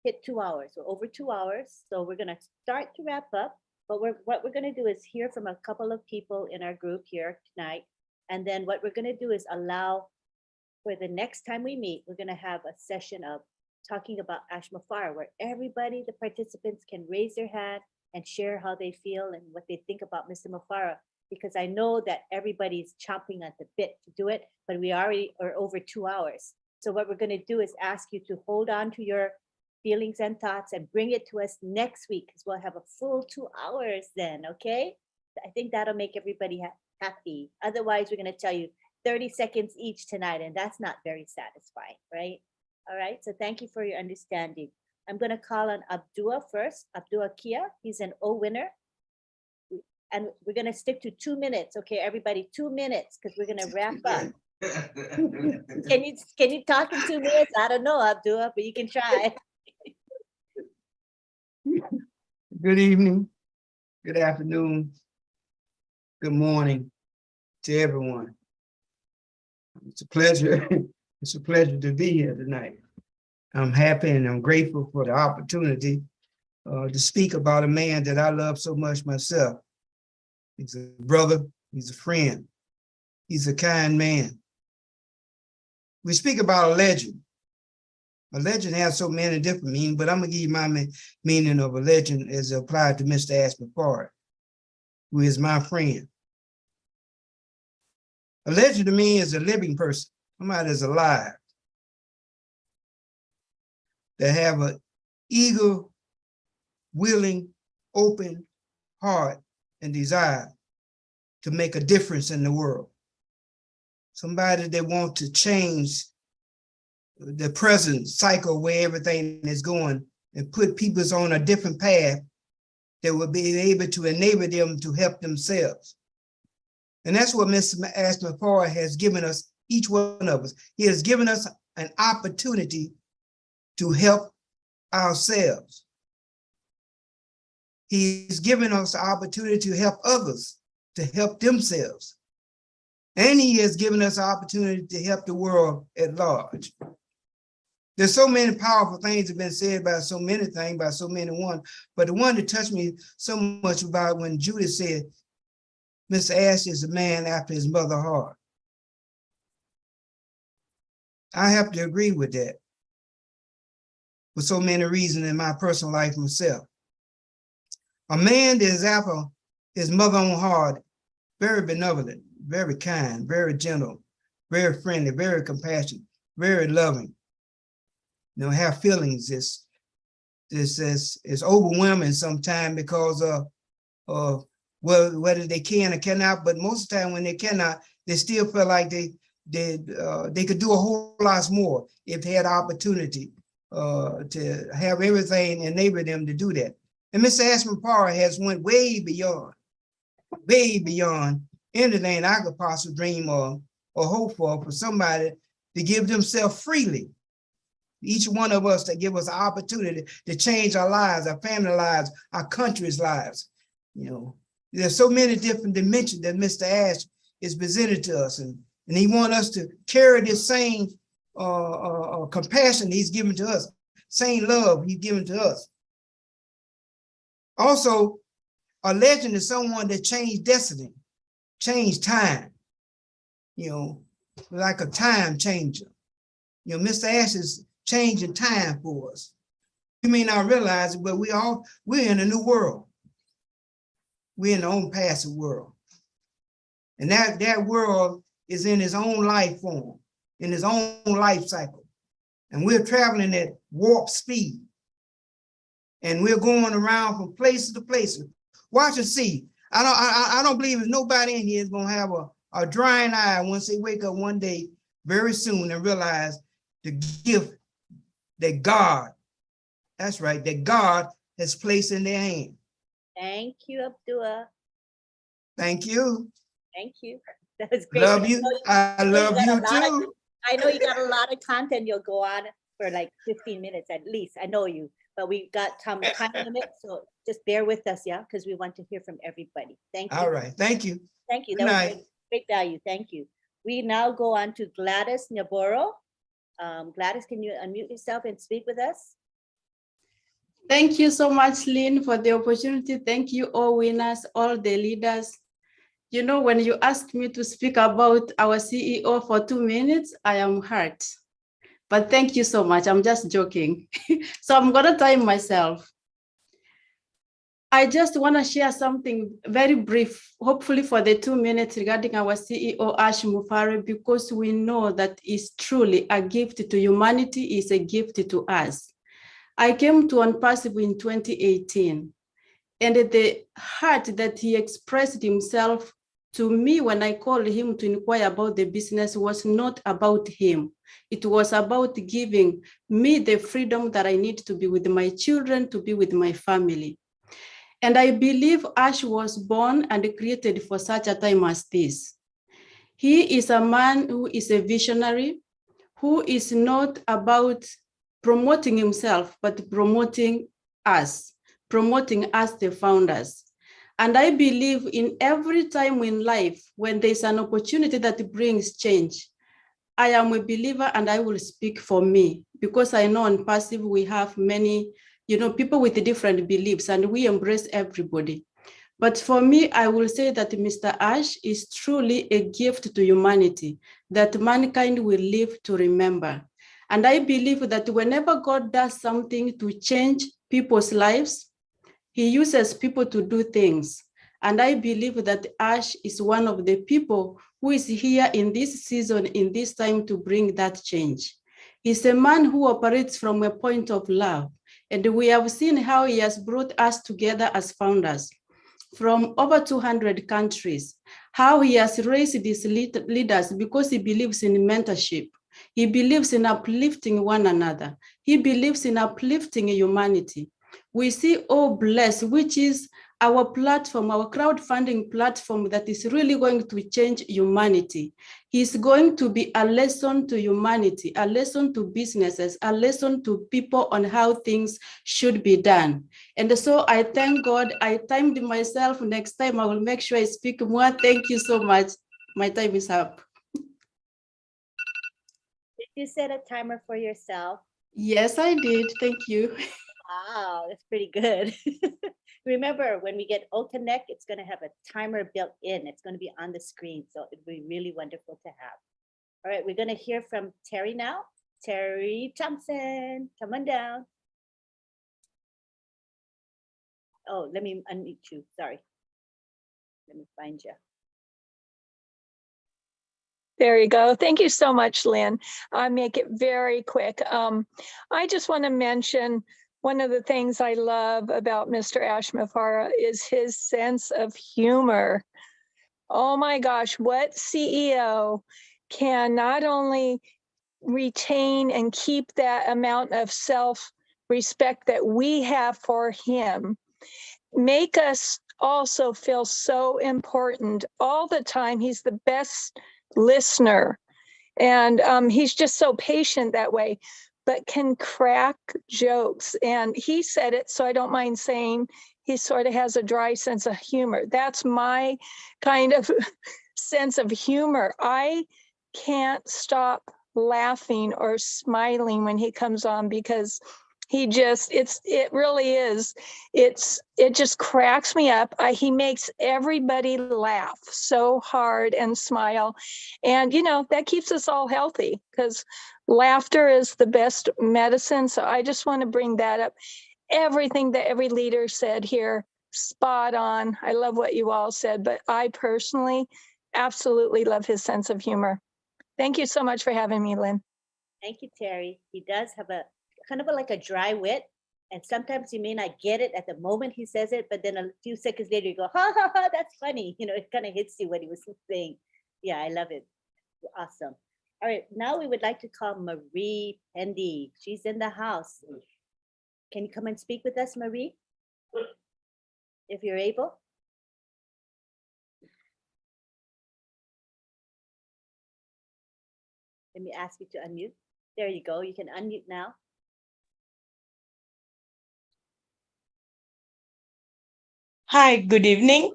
hit 2 hours. We're over 2 hours. So we're gonna start to wrap up, but what we're gonna do is hear from a couple of people in our group here tonight. And then what we're gonna do is allow, for the next time we meet, we're gonna have a session of talking about Ash Mufareh, where everybody, the participants, can raise their hand and share how they feel and what they think about Mr. Mufareh. Because I know that everybody's chomping at the bit to do it, but we already are over 2 hours. So what we're going to do is ask you to hold on to your feelings and thoughts and bring it to us next week, because we'll have a full 2 hours then, okay? I think that'll make everybody happy. Otherwise, we're going to tell you 30 seconds each tonight, and that's not very satisfying, right? All right, so thank you for your understanding. I'm going to call on Abdullah first. Abdullah Kia, he's an O winner. And we're going to stick to 2 minutes. Okay, everybody, 2 minutes, because we're going to wrap up. Can you talk in 2 minutes? I don't know, Abdullah, but you can try. Good evening, good afternoon, good morning to everyone. It's a pleasure. It's a pleasure to be here tonight. I'm happy and I'm grateful for the opportunity to speak about a man that I love so much myself. He's a brother, he's a friend, he's a kind man. We speak about a legend. A legend has so many different meanings, but I'm gonna give you my meaning of a legend as applied to Mr. Ash Mufareh, who is my friend. A legend to me is a living person, somebody that's alive, that have an eager, willing, open heart and desire to make a difference in the world. Somebody that wants to change the present cycle where everything is going and put people on a different path that will be able to enable them to help themselves. And that's what Mr. Mufareh has given us, each one of us. He has given us an opportunity to help ourselves. He's given us the opportunity to help others, to help themselves. And he has given us the opportunity to help the world at large. There's so many powerful things that have been said about so many things, by so many one, but the one that touched me so much about when Judith said, Mr. Ash is a man after his mother's heart. I have to agree with that for so many reasons in my personal life myself. A man that is after his mother's own heart, very benevolent, very kind, very gentle, very friendly, very compassionate, very loving. You know, have feelings. It's overwhelming sometimes because of whether they can or cannot, but most of the time when they cannot, they still feel like they could do a whole lot more if they had opportunity to have everything enable them to do that. And Mr. Ash Mufareh has went way beyond anything I could possibly dream of or hope for somebody to give themselves freely. Each one of us to give us an opportunity to change our lives, our family lives, our country's lives. You know, there's so many different dimensions that Mr. Ash is presented to us, and he wants us to carry this same compassion he's given to us, same love he's given to us. Also, a legend is someone that changed destiny, changed time, you know, like a time changer. You know, Mr. Ash is changing time for us. You may not realize it, but we're in a new world. We're in the own passive world. And that world is in its own life form, in its own life cycle. And we're traveling at warp speed. And we're going around from places to places. Watch and see. I don't believe there's nobody in here is gonna have a drying eye once they wake up one day very soon and realize the gift that God, that's right, that God has placed in their hand. Thank you, Abdullah. Thank you. Thank you. That was great. Love you. I love you too. I know you got a lot of content. You'll go on for like 15 minutes at least. I know you, but we got time limit, so just bear with us, yeah, because we want to hear from everybody. Thank you. All right. Thank you. Thank you. Good That night. was great value. Thank you. We now go on to Gladys Navarro. Gladys, can you unmute yourself and speak with us? Thank you so much, Lynn, for the opportunity. Thank you, all winners, all the leaders. You know, when you asked me to speak about our CEO for 2 minutes, I am hurt. But thank you so much. I'm just joking. So I'm going to time myself. I just want to share something very brief, hopefully for the 2 minutes, regarding our CEO, Ash Mufareh, because we know that is truly a gift to humanity, is a gift to us. I came to Unpassive in 2018, and the heart that he expressed himself to me when I called him to inquire about the business was not about him. It was about giving me the freedom that I need to be with my children, to be with my family. And I believe Ash was born and created for such a time as this. He is a man who is a visionary, who is not about promoting himself, but promoting us the founders. And I believe in every time in life, when there's an opportunity that brings change, I am a believer and I will speak for me, because I know on Passive we have many, people with different beliefs and we embrace everybody. But for me, I will say that Mr. Ash is truly a gift to humanity that mankind will live to remember. And I believe that whenever God does something to change people's lives, he uses people to do things. And I believe that Ash is one of the people who is here in this season, in this time, to bring that change. He's a man who operates from a point of love. And we have seen how he has brought us together as founders from over 200 countries, how he has raised these leaders because he believes in mentorship. He believes in uplifting one another. He believes in uplifting humanity. We see Oh Bless, which is our platform, our crowdfunding platform that is really going to change humanity. He's going to be a lesson to humanity, a lesson to businesses, a lesson to people on how things should be done. And so I thank God. I timed myself. Next time I will make sure I speak more. Thank you so much. My time is up. Did you set a timer for yourself? Yes, I did. Thank you. Wow, that's pretty good. Remember, when we get O Connect, it's going to have a timer built in. It's going to be on the screen. So it'd be really wonderful to have. All right, we're going to hear from Terry now. Terry Thompson, come on down. Oh, let me unmute you. Sorry. Let me find you. There you go. Thank you so much, Lynn. I'll make it very quick. I just want to mention one of the things I love about Mr. Mufareh is his sense of humor. Oh my gosh, what CEO can not only retain and keep that amount of self-respect that we have for him, make us also feel so important all the time. He's the best listener, and he's just so patient that way, but can crack jokes. And he said it, so I don't mind saying he sort of has a dry sense of humor. That's my kind of sense of humor. I can't stop laughing or smiling when he comes on, because he just, it really is. It just cracks me up. He makes everybody laugh so hard and smile. And, you know, that keeps us all healthy, because laughter is the best medicine. So I just want to bring that up. Everything that every leader said here, spot on. I love what you all said, but I personally absolutely love his sense of humor. Thank you so much for having me, Lynn. Thank you, Terry. He does have a kind of like a dry wit. And sometimes you may not get it at the moment he says it, but then a few seconds later you go, ha, ha, ha, that's funny. You know, it kind of hits you what he was saying. Yeah, I love it. Awesome. All right, now we would like to call Marie Pendy. She's in the house. Can you come and speak with us, Marie? If you're able. Let me ask you to unmute. There you go. You can unmute now. Hi, good evening.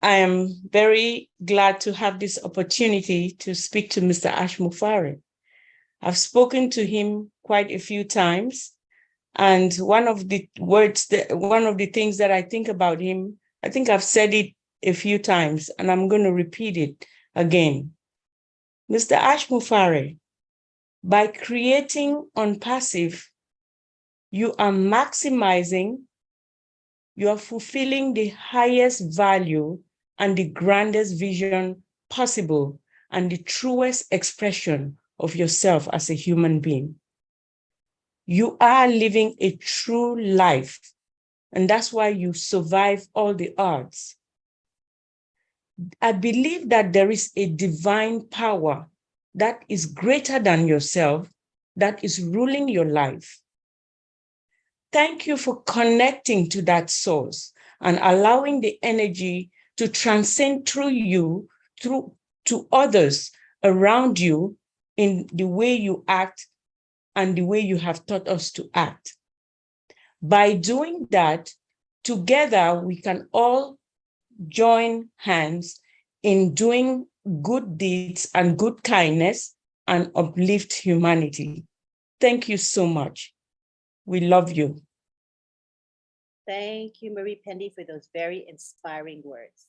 I am very glad to have this opportunity to speak to Mr. Mufareh. I've spoken to him quite a few times, and one of the things that I think about him, I think I've said it a few times, and I'm going to repeat it again. Mr. Mufareh, by creating Unpassive, you are maximizing, you are fulfilling the highest value and the grandest vision possible and the truest expression of yourself as a human being. You are living a true life, and that's why you survive all the odds. I believe that there is a divine power that is greater than yourself, that is ruling your life. Thank you for connecting to that source and allowing the energy to transcend through you, through to others around you in the way you act and the way you have taught us to act. By doing that, together we can all join hands in doing good deeds and good kindness and uplift humanity. Thank you so much. We love you. Thank you, Marie Pendy, for those very inspiring words.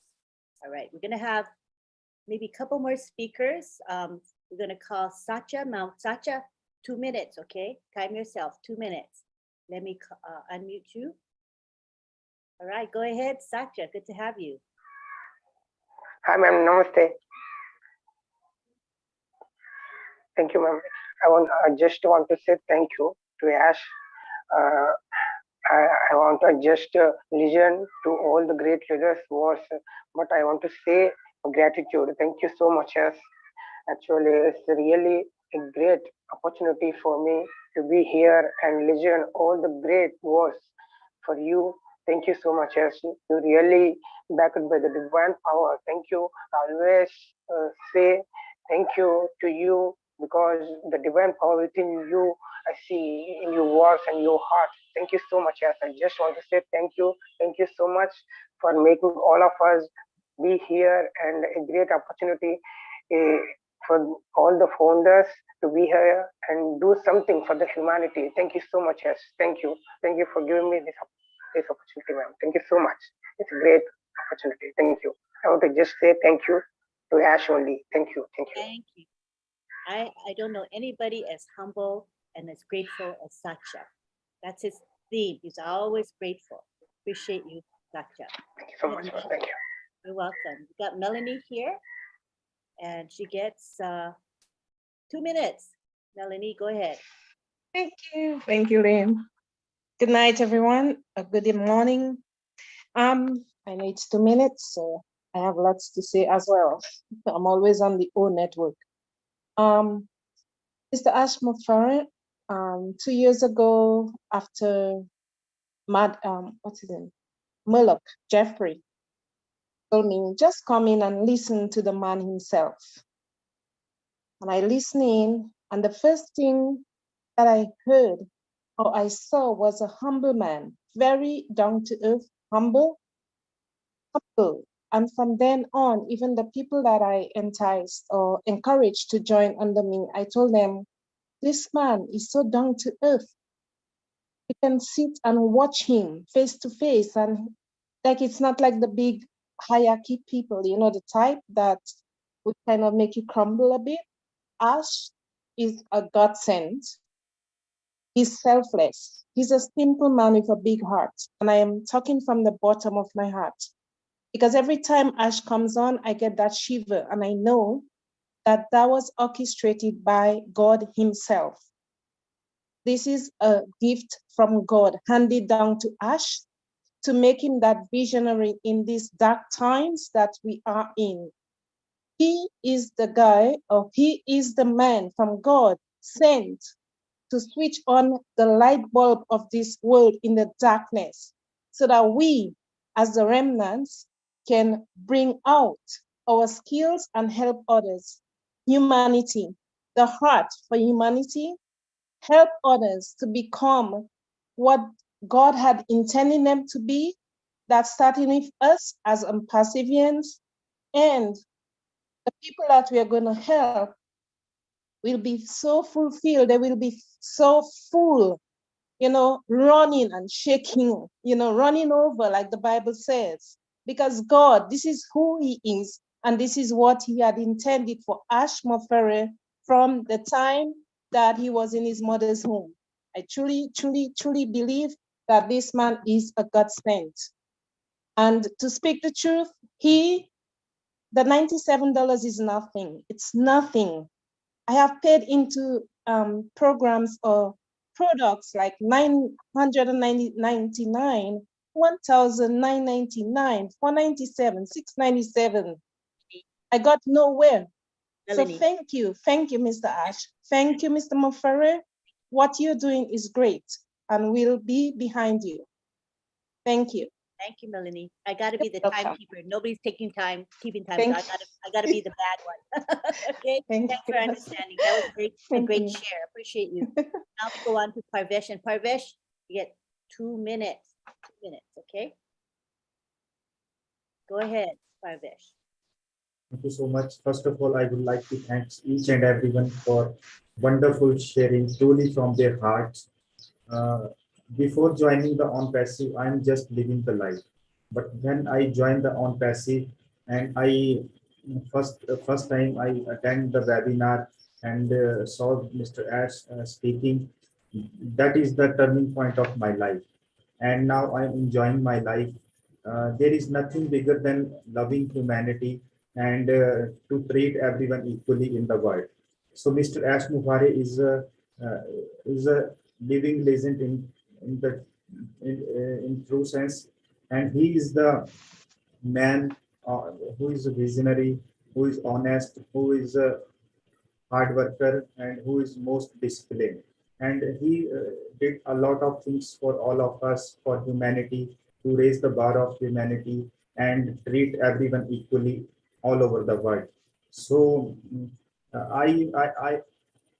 All right, we're going to have maybe a couple more speakers. We're going to call Satya. Now, Satya, 2 minutes, okay? Time yourself, 2 minutes. Let me unmute you. All right, go ahead, Satya. Good to have you. Hi, ma'am. Namaste. Thank you, ma'am. I just want to say thank you to Ash. I want to just listen to all the great leaders' words, but I want to say gratitude. Thank you so much, Ash. Actually, it's really a great opportunity for me to be here and listen all the great words for you. Thank you so much, Ashley. You really backed by the divine power. Thank you. I always say thank you to you because the divine power within you, I see in your words and your heart. Thank you so much, Ashley. I just want to say thank you. Thank you so much for making all of us be here and a great opportunity for all the founders to be here and do something for the humanity. Thank you so much, Ash. Thank you. Thank you for giving me this opportunity, ma'am. Thank you so much. It's a great opportunity. Thank you. I want to just say thank you to Ash only. Thank you. Thank you. Thank you. I don't know anybody as humble and as grateful as Satya. That's his theme. He's always grateful. Appreciate you, Satya. Thank you so much. Thank you. You're welcome. We got Melanie here, and she gets 2 minutes. Melanie, go ahead. Thank you. Thank you, Lynn. Good night, everyone. Good morning. I know it's 2 minutes, so I have lots to say as well. I'm always on the O network. Mr. Ash Mufareh, 2 years ago, after what's his name? Murlock, Jeffrey, told me, just come in and listen to the man himself. And I listened in, and the first thing that I heard or I saw was a humble man, very down to earth, humble. And from then on, even the people that I enticed or encouraged to join under me, I told them, this man is so down to earth. You can sit and watch him face to face, and like it's not like the big hierarchy people, you know, the type that would kind of make you crumble a bit. Ash is a godsend. He's selfless. He's a simple man with a big heart. And I am talking from the bottom of my heart. Because every time Ash comes on, I get that shiver. And I know that that was orchestrated by God himself. This is a gift from God handed down to Ash to make him that visionary in these dark times that we are in. He is the guy, or he is the man from God sent to switch on the light bulb of this world in the darkness so that we, as the remnants, can bring out our skills and help others. Humanity, the heart for humanity, help others to become what God had intended them to be, that's starting with us as Pacifians, and the people that we are going to help will be so fulfilled, they will be so full, you know, running and shaking, you know, running over like the Bible says. Because God, this is who he is, and this is what he had intended for Ash Mufareh from the time that he was in his mother's home. I truly, truly, truly believe that this man is a God sent. And to speak the truth, the $97 is nothing. It's nothing. I have paid into programs or products like $999, $1,999, $497, $697. I got nowhere. Melanie. So thank you, Mr. Ash. Thank you, Mr. Mufareh. What you're doing is great, and we'll be behind you. Thank you. Thank you, Melanie. I got to be the welcome. timekeeper. Nobody's keeping time, keeping time. Thank So I got to be the bad one. Okay. Thank Thanks you. for understanding. That was great. A Thank great you. share. Appreciate you. Now we go on to Parvesh, and Parvesh, you get 2 minutes. 2 minutes. Okay. Go ahead, Parvesh. Thank you so much. First of all, I would like to thank each and everyone for wonderful sharing, truly from their hearts. Before joining the On Passive, I'm just living the life. But when I joined the On Passive, and I first time I attend the webinar and saw Mr. Ash speaking, that is the turning point of my life. And now I'm enjoying my life. There is nothing bigger than loving humanity and to treat everyone equally in the world. So Mr. Ash Mufareh is a living legend in true sense, and he is the man who is a visionary, who is honest, who is hard worker and who is most disciplined. And he did a lot of things for all of us, for humanity, to raise the bar of humanity and treat everyone equally all over the world. So I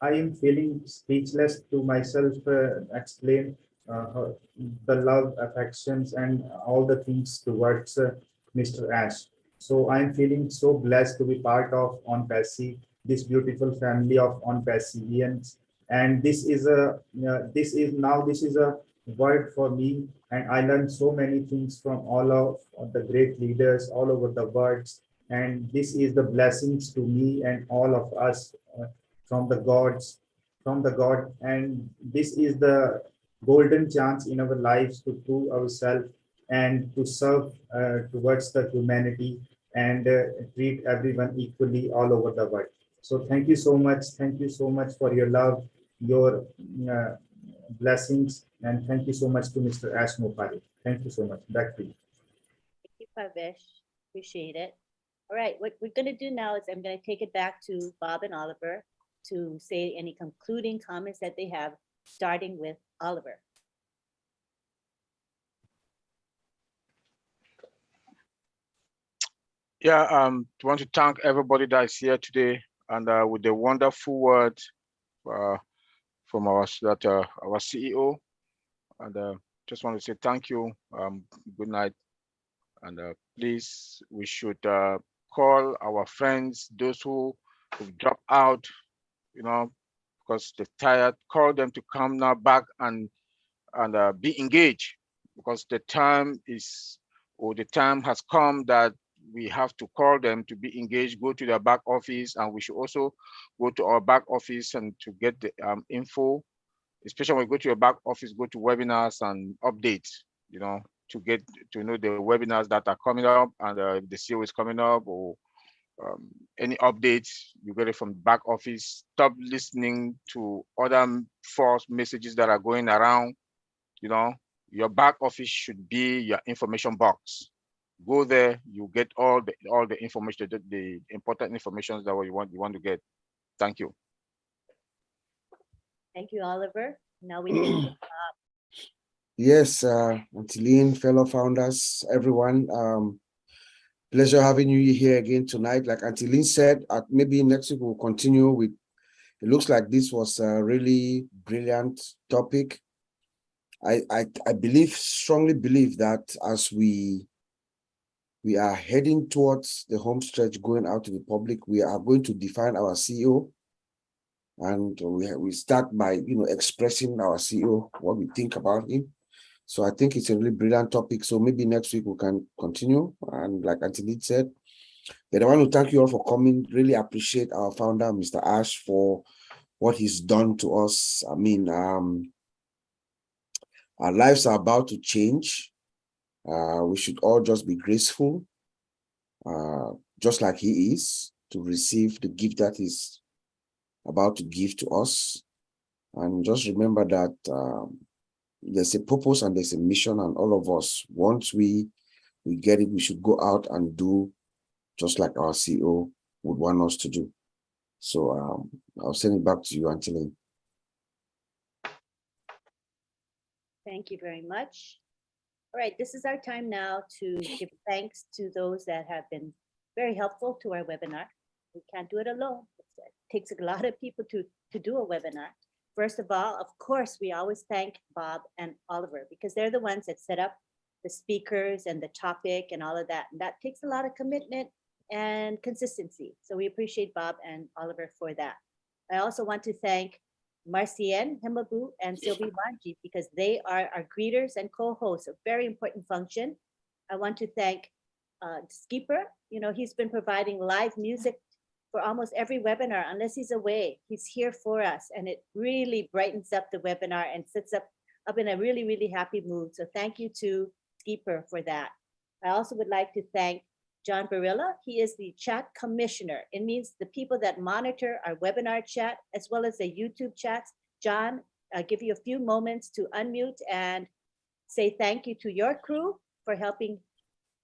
am feeling speechless to myself explain uh, the love, affections, and all the things towards Mr. Ash. So I am feeling so blessed to be part of On Passy, this beautiful family of On Passyvians. And this is a word for me, and I learned so many things from all of the great leaders all over the world. And this is the blessings to me and all of us. From the gods, from the God. And this is the golden chance in our lives to prove ourselves and to serve towards the humanity and treat everyone equally all over the world. So thank you so much. Thank you so much for your love, your blessings, and thank you so much to Mr. Ash Mufareh. Thank you so much. Back to you. Thank you, Pavesh. Appreciate it. All right, what we're going to do now is I'm going to take it back to Bob and Oliver to say any concluding comments that they have, starting with Oliver. Yeah, I want to thank everybody that is here today, and with the wonderful word from our CEO, and just want to say thank you. Good night, and please, we should call our friends, those who dropped out, because they're tired. Call them to come now back and be engaged, because the time has come that we have to call them to be engaged, go to their back office, and we should also go to our back office and to get the info, especially when we go to your back office, go to webinars and updates, to get to know the webinars that are coming up, and the CEO is coming up, or any updates, you get it from the back office. Stop listening to other false messages that are going around. Your back office should be your information box. Go there, you get all the information, the important information that you want to get. Thank you. Thank you, Oliver. Now we need Yes, Antiline, fellow founders, everyone. Pleasure having you here again tonight. Like Antiline said, maybe next week we'll continue with, it looks like this was a really brilliant topic. I strongly believe that as we are heading towards the home stretch, going out to the public, we are going to define our CEO. And we start by, expressing our CEO, what we think about him. So I think it's a really brilliant topic. So maybe next week we can continue. And like Antiline said, but I want to thank you all for coming. Really appreciate our founder, Mr. Ash, for what he's done to us. I mean, our lives are about to change. We should all just be graceful, just like he is, to receive the gift that he's about to give to us. And just remember that there's a purpose and there's a mission, and all of us, once we get it, we should go out and do just like our CEO would want us to do. So I'll send it back to you, Antiline. Thank you very much. All right, this is our time now to give thanks to those that have been very helpful to our webinar. We can't do it alone. It takes a lot of people to do a webinar. First of all, of course, we always thank Bob and Oliver, because they're the ones that set up the speakers and the topic and all of that. And that takes a lot of commitment and consistency. So we appreciate Bob and Oliver for that. I also want to thank Marcienne Himabu and Sylvie Wanji, because they are our greeters and co-hosts, a very important function. I want to thank Skipper. He's been providing live music for almost every webinar, unless he's away. He's here for us, and it really brightens up the webinar and sets up in a really, really happy mood. So thank you to Skipper for that. I also would like to thank John Barilla. He is the chat commissioner. It means the people that monitor our webinar chat as well as the YouTube chats. John, I'll give you a few moments to unmute and say thank you to your crew for helping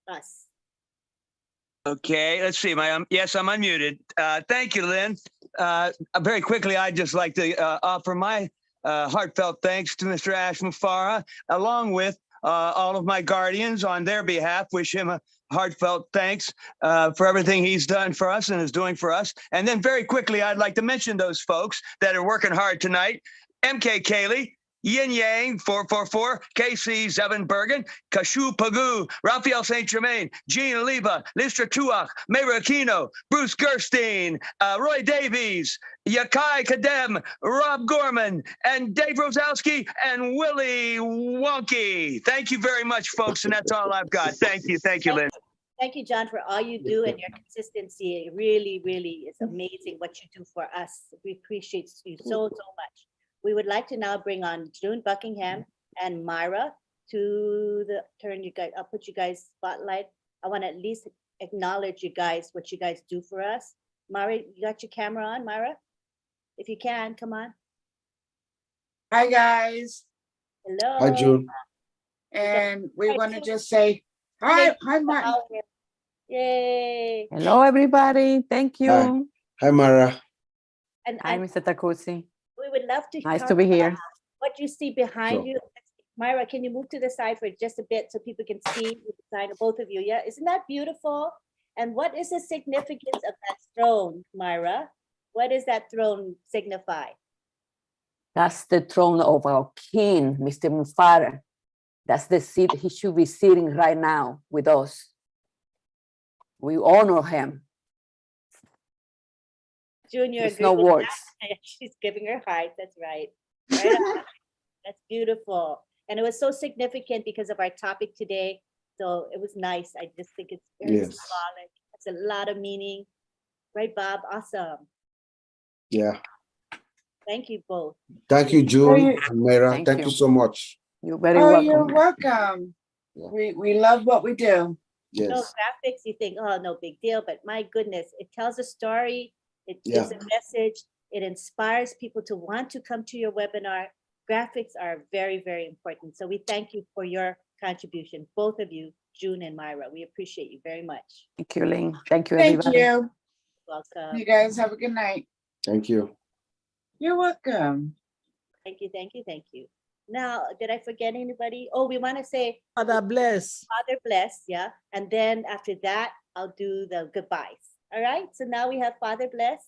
us. Okay, let's see. Yes, I'm unmuted. Thank you, Lynn. Very quickly, I'd just like to offer my heartfelt thanks to Mr. Ash Mufareh, along with all of my guardians on their behalf. Wish him a heartfelt thanks for everything he's done for us and is doing for us. And then very quickly, I'd like to mention those folks that are working hard tonight. MK Kaylee, Yin Yang 444, KC Zevenbergen, Kashu Pagu, Raphael St. Germain, Jean Oliva, Listra Tuach, Mayra Aquino, Bruce Gerstein, Roy Davies, Yakai Kadem, Rob Gorman, and Dave Rosowski, and Willie Wonky. Thank you very much, folks, and that's all I've got. Thank you, Lynn. Thank you, John, for all you do and your consistency. It really, really is amazing what you do for us. We appreciate you so much. We would like to now bring on June Buckingham and Myra to the turn. You guys, I'll put you guys spotlight. I want to at least acknowledge you guys, what you guys do for us. Myra, you got your camera on, Myra? If you can, come on. Hi, guys. Hello. Hi, June. And we want to just say hi, Martin. Yay. Hello, everybody. Thank you. Hi, Mara. And Hi, Mr. Takusi. we would love to Nice talk to be here. about what you see behind Sure. you. Myra, can you move to the side for just a bit so people can see the side of both of you? Yeah, isn't that beautiful? And what is the significance of that throne, Myra? What does that throne signify? That's the throne of our king, Mr. Mufareh. That's the seat he should be sitting right now with us. We honor him. Junior, There's no words. She's giving her heart. That's right. Right on. That's beautiful. And it was so significant because of our topic today. So it was nice. I just think it's very symbolic. It's a lot of meaning. Right, Bob? Awesome. Yeah. Thank you both. Thank you, June and Mara. Thank Thank you. you so much. You're very Oh, welcome. you're welcome. We love what we do. No Yes. graphics, you think, oh, no big deal. But my goodness, it tells a story. It Yeah. gives a message. It inspires people to want to come to your webinar. Graphics are very, very important. So we thank you for your contribution, both of you, June and Myra. We appreciate you very much. Thank you, Lynn. Thank you, Thank everybody. you. Welcome. You guys have a good night. Thank you. You're welcome. Thank you, thank you, thank you. Now, did I forget anybody? Oh, we want to say Father bless. Father bless, yeah. And then after that, I'll do the goodbyes. All right. So now we have Father bless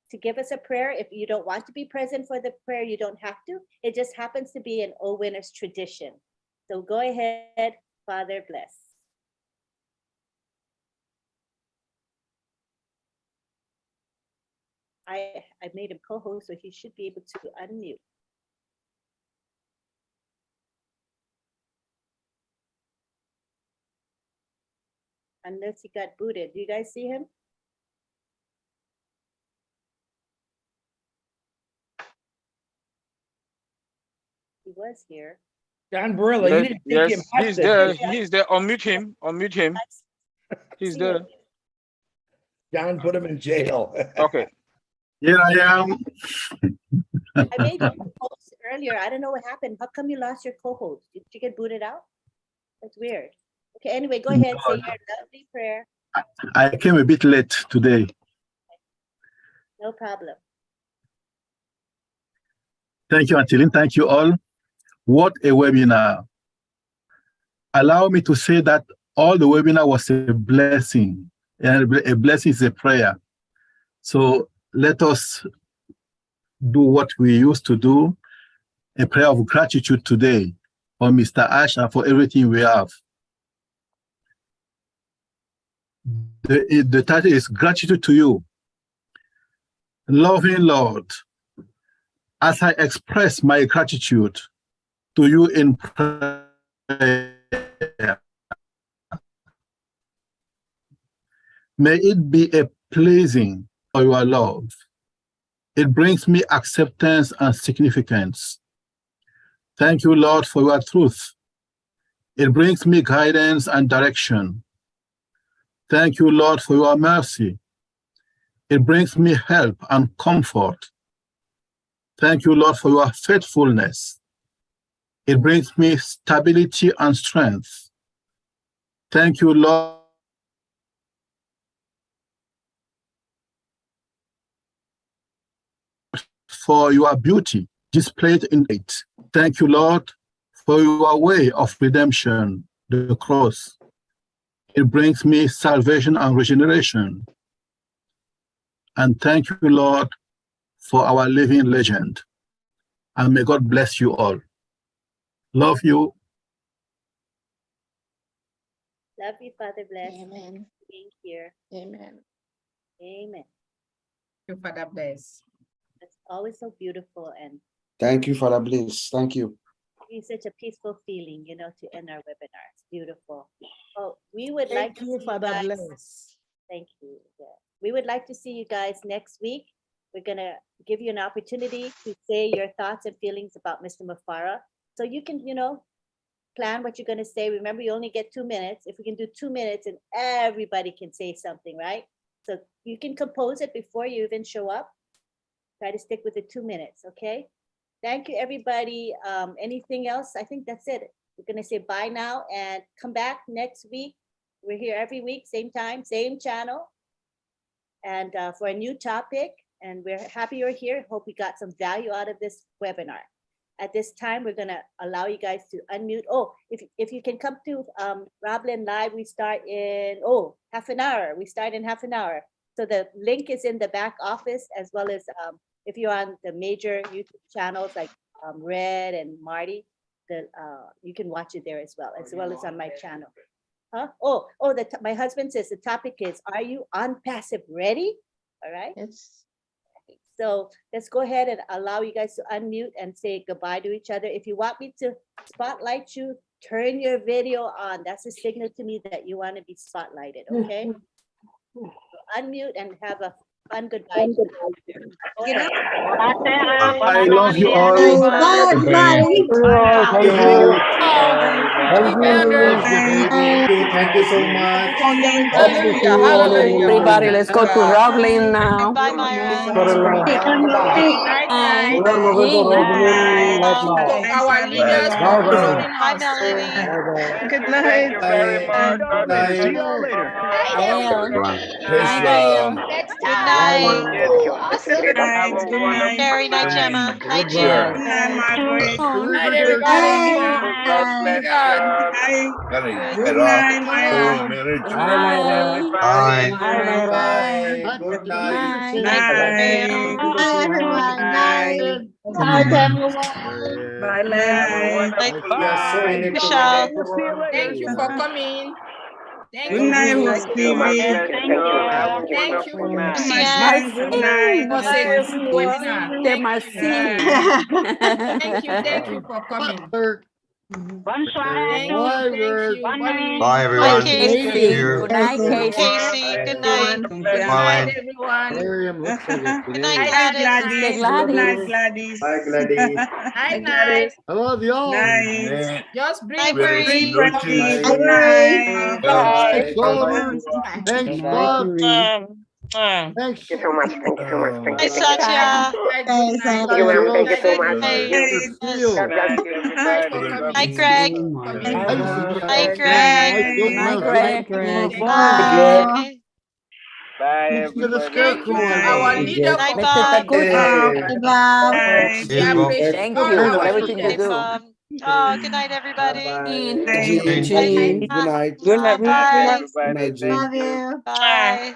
to give us a prayer. If you don't want to be present for the prayer, you don't have to. It just happens to be an O Winners tradition. So go ahead, Father bless. I made him co-host, so he should be able to unmute. Unless he got booted. Do you guys see him? He was here. John Barilla, you Yes, didn't take yes, him. he's there. He's there. Unmute him. Unmute him. He's See there. him. John put him in jail. Okay. Here I am. I made you co-host earlier. I don't know what happened. How come you lost your co-host? Did you get booted out? That's weird. Okay, anyway, go ahead. Say your lovely prayer. I came a bit late today. No problem. Thank you, Antilin. Thank you all. What a webinar. Allow me to say that all the webinar was a blessing. And a blessing is a prayer. So let us do what we used to do, a prayer of gratitude today for Mr. Ash and for everything we have. The title is Gratitude to You. Loving Lord, as I express my gratitude to you in prayer, may it be a pleasing for your love. It brings me acceptance and significance. Thank you, Lord, for your truth. It brings me guidance and direction. Thank you, Lord, for your mercy. It brings me help and comfort. Thank you, Lord, for your faithfulness. It brings me stability and strength. Thank you, Lord, for your beauty displayed in it. Thank you, Lord, for your way of redemption, the cross. It brings me salvation and regeneration. And thank you, Lord, for our living legend. And may God bless you all. Love you. Love you, Father Bless. Amen. Being here. Amen. Amen. Thank you, Father Bless. It's always so beautiful and Thank you, Father Bliss. Thank you. it's such a peaceful feeling, you know, to end our webinar. It's beautiful. Oh, we would like Thank to you, see Father guys. Bless. Thank you. Yeah. We would like to see you guys next week. We're gonna give you an opportunity to say your thoughts and feelings about Mr. Mufareh. So you can, you know, plan what you're gonna say. Remember, you only get 2 minutes. If we can do 2 minutes and everybody can say something, right? So you can compose it before you even show up. Try to stick with the 2 minutes, okay? Thank you, everybody. Anything else? I think that's it. We're gonna say bye now and come back next week. We're here every week, same time, same channel. And for a new topic, and we're happy you're here. Hope we got some value out of this webinar. At this time, we're gonna allow you guys to unmute. Oh, if you can come to Roblin Live, we start in, half an hour. We start in half an hour. So the link is in the back office, as well as if you're on the major YouTube channels like Red and Marty, you can watch it there as well as on my channel. Huh? My husband says the topic is, are you on passive ready? All right. Yes. So let's go ahead and allow you guys to unmute and say goodbye to each other. If you want me to spotlight you, turn your video on. That's a signal to me that you want to be spotlighted, okay? So unmute and have a fun goodbye. Go ahead. I love you all. Thank you so much. Hallelujah. Hallelujah. Everybody, let's go to Roblin now. Bye, Myra. Night. Our leaders for closing Hi, us. Melanie. Good night. Very much. God bless. See you all later. Gail. Praise Hi, God. Gail. Next Good time. night. Have a wonderful Sherry, night, Gemma. Night, Yeah. June. Good night, Margaret. Good night, everybody. God bless you. Good night, Myra. Good night. Bye. Bye, Myra. Good Good night. night. Night, Gail. Bye, everyone. Bye. Night, everyone. Bye, Have a bye. wonderful Bye, night. Michelle. See you later. Thank you for coming. Thank Good you. night, Miss God TV. bless you. Have a Thank you wonderful night. Lucianne. Good night. for a good webinar. Thank Marcin. Thank you for coming. Bonsoir. Thank you. Bye, Hi, everyone. Casey. Good night, Casey. Casey, good night. Good night, everyone. Good night, Hi, Gladys. Sister Gladys. Gladys. Good night, Gladys. Night, night. I love y'all. Night. Just bring Night, good Bree. Pretty. Good Bye. night. Thanks, Oliver. Thanks, Bob. Thanks. Thank you so much. Thank you so much. Thank Hi, you. Satya. Good night. Thank you, ma'am. Thank you so Good much. night. Yes. Yes. God bless you. Thanks for coming. Hi, Greg. Hi, Greg. Good night, Greg. Bye. Bye, Thank you, everybody. our leader, Night, for Bob. coming. Bye. We appreciate Thank all you for our everything you leaders. do. Bob. Oh, good night, everybody. Jean, good night. Bye. Good night, Jean. Love you. Bye.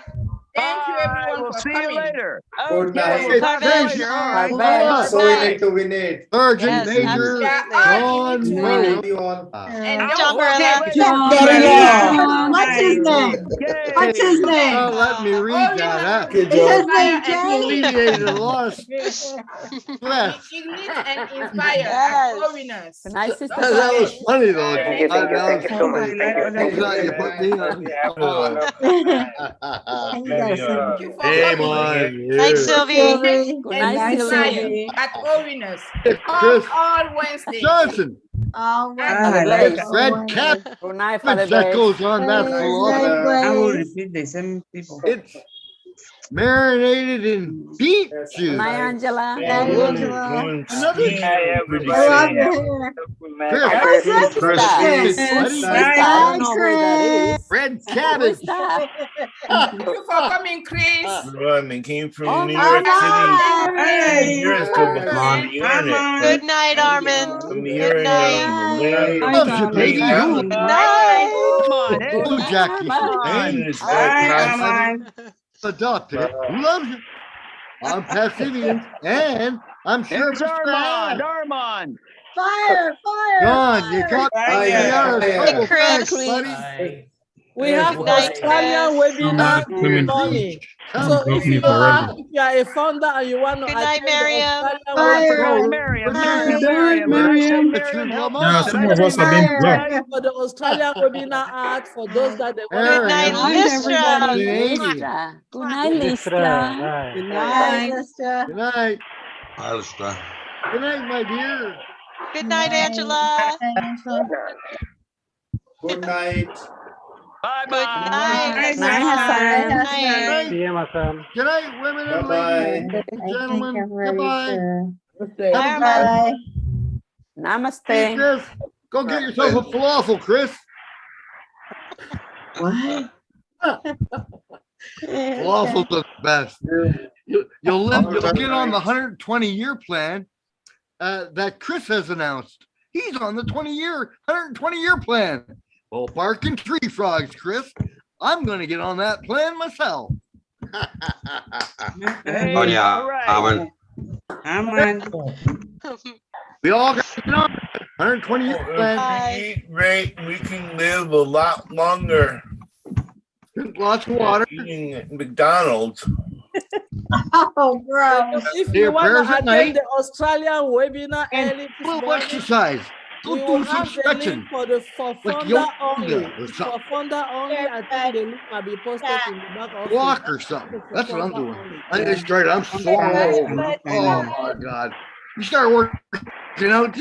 Thank you, everyone, We'll for see you coming. later. Good Okay, night. we'll talk to you Harvest. later. All right. Harvest. So we Bye. need to win it. Sergeant Yes, Major We are absolutely. all in it to win it. Everyone. And John don't Barella. forget, What's his name? Okay. What's his name? let me read that, huh? Good Is his job. name inspire, and Jay? Alleviated the loss. Bless. ignite and inspire Yes. as all winners. Good night, Sister Don't That was Grace. funny, though. Thank you. Thank you. Thank you so much. That Thank you. Thank you. was- you put me on the spot. Thank you for Hey, coming. man. Night, Sylvie. Good And night, inspire Sylvie. at all winners. Chris All Wednesdays. Johnson. Oh, Father Blaze. Red cap. Good night, Father That Blaze. goes on. That's so awesome. I will repeat the same people. It's marinated in beet juice. Good night, Angela. Another Chris. I don't know who that is. red Who cabbage. is that? Thank you for coming, Chris. I came from Oh, New York my City. Years ago, but on the internet. Good night, Armand. I'm Good hearing night. Loves you, baby. Who? Good night. Come on, hey, Oh, Jackie. And his wife, I'm Patsy. adopted. Who loves you? I'm Pacifian, and I'm sure here's Armand. Fire, fire. John, you got me out of trouble. Chris. Thanks, buddy. We have Good night, Australian webinar in the morning. So if you are a founder and you want to Good night, attend the Miriam. Australian Miriam. Yeah, some of us have been blocked. for the Australian webinar art for those that they want Good night, Listra. Listra. Good night, Listra. Good night. Good night. Alistair. Good night, my dear. Good night, Angela. Good night. Bye Good bye. night. Good night. Good night. Good night, women and Bye-bye. ladies and gentlemen. Goodbye. Bye. Hey, Namaste. Chris, go get yourself a falafel, Chris. What? Falafel's the best. You'll get on the 120-year plan that Chris has announced. He's on the 120-year plan. Well, barking tree frogs, Chris. I'm going to get on that plan myself. Hey, Oh, yeah. all right. We all got to get on 120-year plan. If we eat right, we can live a lot longer. Drink lots of water. Eating McDonald's. Oh, bro. If Say you your want prayers to at attend night. the Australian webinar early this Little morning, exercise. we Go will do some have the stretching. link for Like founder yoga only. or For something. founder only, I think the link might be posted in the back office. Walk or something. That's what I'm Founder doing. only. I get started. I'm sore. Oh my God. You start working out.